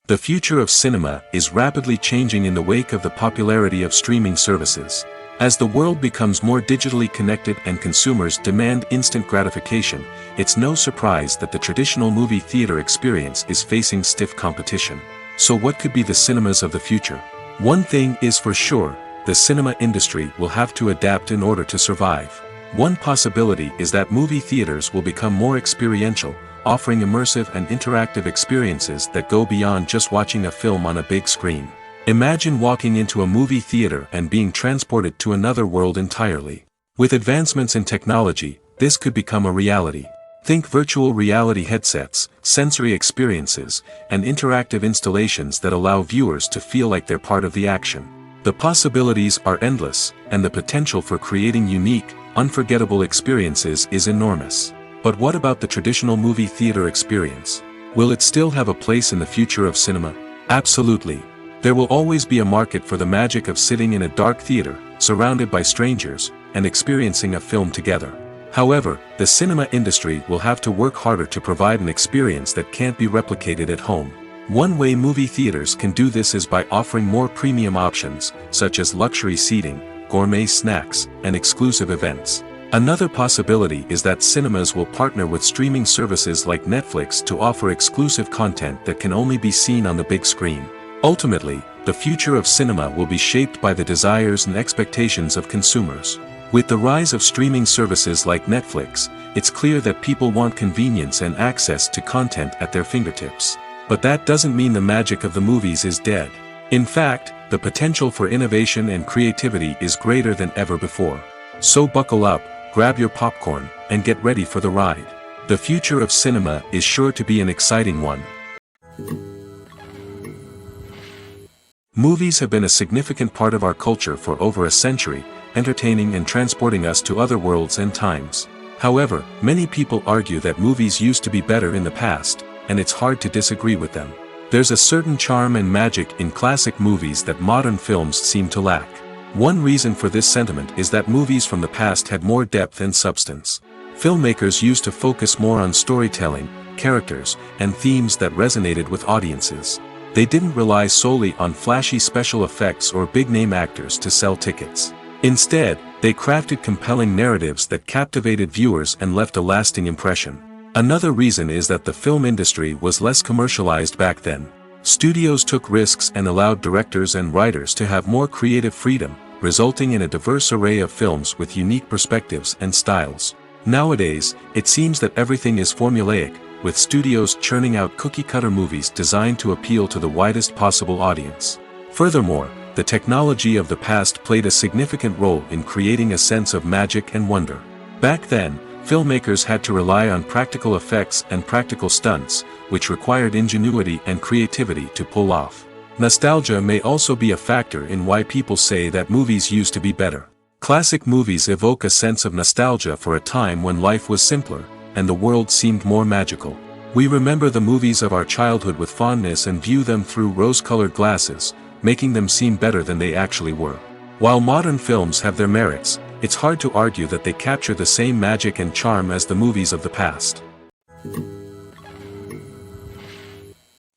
Speaker 1: The future of cinema is rapidly changing in the wake of the popularity of streaming services. As the world becomes more digitally connected and consumers demand instant gratification, it's no surprise that the traditional movie theater experience is facing stiff competition. So what could be the cinemas of the future? One thing is for sure, the cinema industry will have to adapt in order to survive. One possibility is that movie theaters will become more experiential, offering immersive and interactive experiences that go beyond just watching a film on a big screen. Imagine walking into a movie theater and being transported to another world entirely. With advancements in technology, this could become a reality. Think virtual reality headsets, sensory experiences, and interactive installations that allow viewers to feel like they're part of the action. The possibilities are endless, and the potential for creating unique, unforgettable experiences is enormous. But what about the traditional movie theater experience? Will it still have a place in the future of cinema? Absolutely. There will always be a market for the magic of sitting in a dark theater, surrounded by strangers, and experiencing a film together. However, the cinema industry will have to work harder to provide an experience that can't be replicated at home. One way movie theaters can do this is by offering more premium options, such as luxury seating, gourmet snacks, and exclusive events. Another possibility is that cinemas will partner with streaming services like Netflix to offer exclusive content that can only be seen on the big screen. Ultimately, the future of cinema will be shaped by the desires and expectations of consumers. With the rise of streaming services like Netflix, it's clear that people want convenience and access to content at their fingertips. But that doesn't mean the magic of the movies is dead. In fact, the potential for innovation and creativity is greater than ever before. So buckle up, grab your popcorn, and get ready for the ride. The future of cinema is sure to be an exciting one. Movies have been a significant part of our culture for over a century, entertaining and transporting us to other worlds and times. However, many people argue that movies used to be better in the past, and it's hard to disagree with them. There's a certain charm and magic in classic movies that modern films seem to lack. One reason for this sentiment is that movies from the past had more depth and substance. Filmmakers used to focus more on storytelling, characters, and themes that resonated with audiences. They didn't rely solely on flashy special effects or big-name actors to sell tickets. Instead, they crafted compelling narratives that captivated viewers and left a lasting impression. Another reason is that the film industry was less commercialized back then. Studios took risks and allowed directors and writers to have more creative freedom, resulting in a diverse array of films with unique perspectives and styles. Nowadays, it seems that everything is formulaic, with studios churning out cookie-cutter movies designed to appeal to the widest possible audience. Furthermore, the technology of the past played a significant role in creating a sense of magic and wonder. Back then, filmmakers had to rely on practical effects and practical stunts, which required ingenuity and creativity to pull off. Nostalgia may also be a factor in why people say that movies used to be better. Classic movies evoke a sense of nostalgia for a time when life was simpler, and the world seemed more magical. We remember the movies of our childhood with fondness and view them through rose-colored glasses, making them seem better than they actually were. While modern films have their merits, it's hard to argue that they capture the same magic and charm as the movies of the past.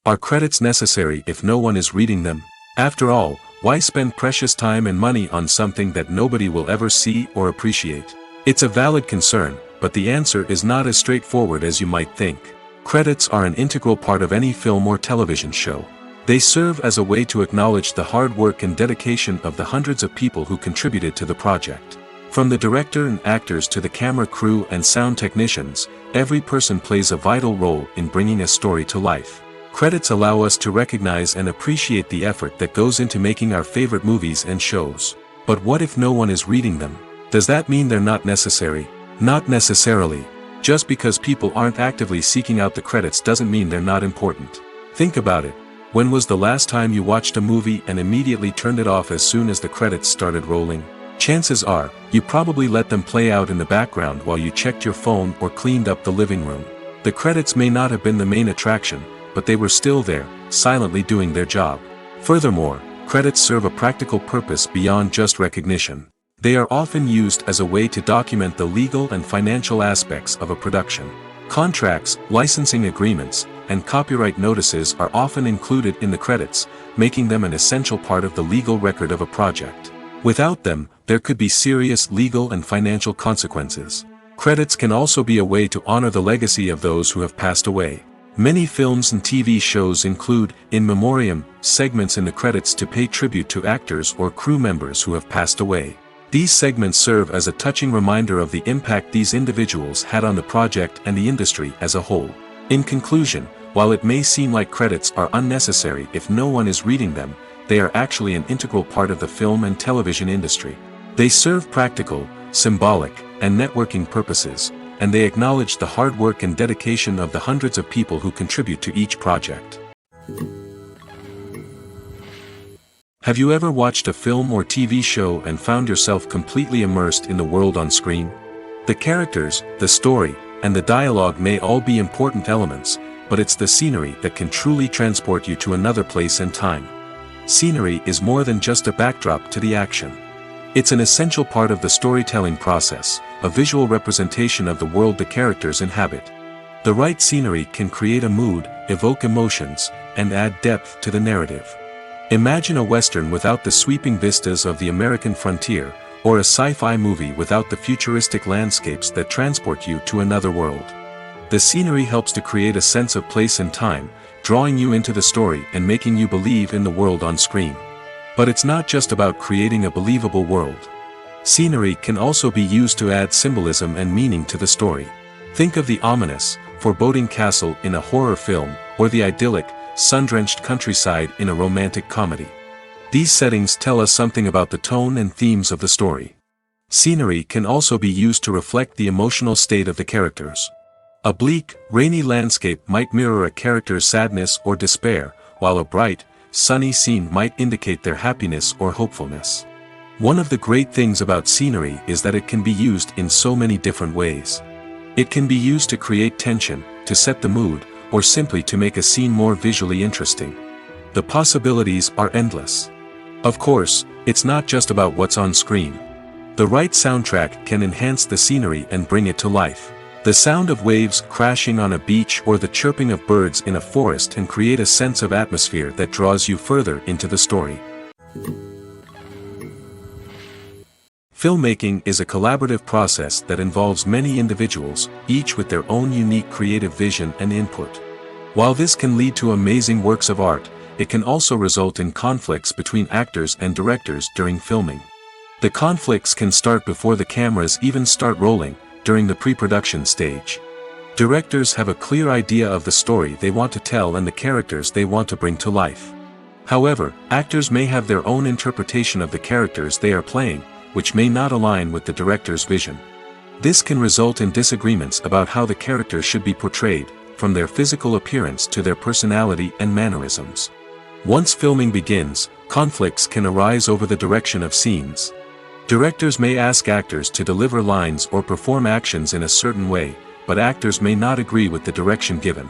Speaker 1: Are credits necessary if no one is reading them? After all, why spend precious time and money on something that nobody will ever see or appreciate? It's a valid concern, but the answer is not as straightforward as you might think. Credits are an integral part of any film or television show. They serve as a way to acknowledge the hard work and dedication of the hundreds of people who contributed to the project. From the director and actors to the camera crew and sound technicians, every person plays a vital role in bringing a story to life. Credits allow us to recognize and appreciate the effort that goes into making our favorite movies and shows. But what if no one is reading them? Does that mean they're not necessary? Not necessarily. Just because people aren't actively seeking out the credits doesn't mean they're not important. Think about it. When was the last time you watched a movie and immediately turned it off as soon as the credits started rolling? Chances are, you probably let them play out in the background while you checked your phone or cleaned up the living room. The credits may not have been the main attraction, but they were still there, silently doing their job. Furthermore, credits serve a practical purpose beyond just recognition. They are often used as a way to document the legal and financial aspects of a production. Contracts, licensing agreements, and copyright notices are often included in the credits, making them an essential part of the legal record of a project. Without them, there could be serious legal and financial consequences. Credits can also be a way to honor the legacy of those who have passed away. Many films and TV shows include, in memoriam, segments in the credits to pay tribute to actors or crew members who have passed away. These segments serve as a touching reminder of the impact these individuals had on the project and the industry as a whole. In conclusion, while it may seem like credits are unnecessary if no one is reading them, they are actually an integral part of the film and television industry. They serve practical, symbolic, and networking purposes, and they acknowledge the hard work and dedication of the hundreds of people who contribute to each project. Have you ever watched a film or TV show and found yourself completely immersed in the world on screen? The characters, the story, and the dialogue may all be important elements, but it's the scenery that can truly transport you to another place and time. Scenery is more than just a backdrop to the action. It's an essential part of the storytelling process, a visual representation of the world the characters inhabit. The right scenery can create a mood, evoke emotions, and add depth to the narrative. Imagine a Western without the sweeping vistas of the American frontier, or a sci-fi movie without the futuristic landscapes that transport you to another world. The scenery helps to create a sense of place and time, drawing you into the story and making you believe in the world on screen. But it's not just about creating a believable world. Scenery can also be used to add symbolism and meaning to the story. Think of the ominous, foreboding castle in a horror film, or the idyllic, sun-drenched countryside in a romantic comedy. These settings tell us something about the tone and themes of the story. Scenery can also be used to reflect the emotional state of the characters. A bleak, rainy landscape might mirror a character's sadness or despair, while a bright, sunny scene might indicate their happiness or hopefulness. One of the great things about scenery is that it can be used in so many different ways. It can be used to create tension, to set the mood, or simply to make a scene more visually interesting. The possibilities are endless. Of course, it's not just about what's on screen. The right soundtrack can enhance the scenery and bring it to life. The sound of waves crashing on a beach or the chirping of birds in a forest can create a sense of atmosphere that draws you further into the story. Filmmaking is a collaborative process that involves many individuals, each with their own unique creative vision and input. While this can lead to amazing works of art, it can also result in conflicts between actors and directors during filming. The conflicts can start before the cameras even start rolling, during the pre-production stage. Directors have a clear idea of the story they want to tell and the characters they want to bring to life. However, actors may have their own interpretation of the characters they are playing, which may not align with the director's vision. This can result in disagreements about how the characters should be portrayed, from their physical appearance to their personality and mannerisms. Once filming begins, conflicts can arise over the direction of scenes. Directors may ask actors to deliver lines or perform actions in a certain way, but actors may not agree with the direction given.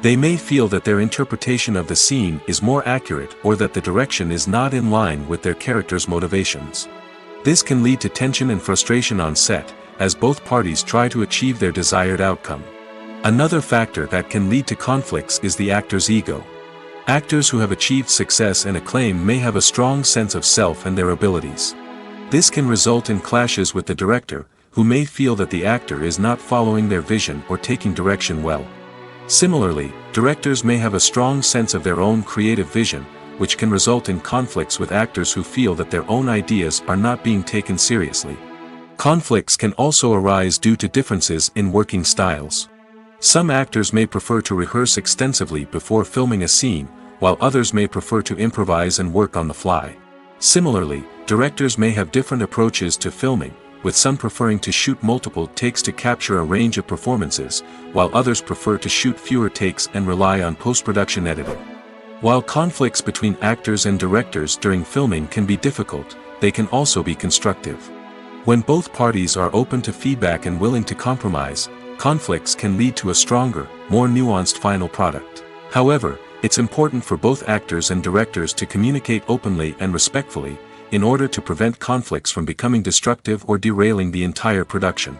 Speaker 1: They may feel that their interpretation of the scene is more accurate or that the direction is not in line with their character's motivations. This can lead to tension and frustration on set, as both parties try to achieve their desired outcome. Another factor that can lead to conflicts is the actor's ego. Actors who have achieved success and acclaim may have a strong sense of self and their abilities. This can result in clashes with the director, who may feel that the actor is not following their vision or taking direction well. Similarly, directors may have a strong sense of their own creative vision, which can result in conflicts with actors who feel that their own ideas are not being taken seriously. Conflicts can also arise due to differences in working styles. Some actors may prefer to rehearse extensively before filming a scene, while others may prefer to improvise and work on the fly. Similarly, directors may have different approaches to filming, with some preferring to shoot multiple takes to capture a range of performances, while others prefer to shoot fewer takes and rely on post-production editing. While conflicts between actors and directors during filming can be difficult, they can also be constructive. When both parties are open to feedback and willing to compromise, conflicts can lead to a stronger, more nuanced final product. However, it's important for both actors and directors to communicate openly and respectfully, in order to prevent conflicts from becoming destructive or derailing the entire production.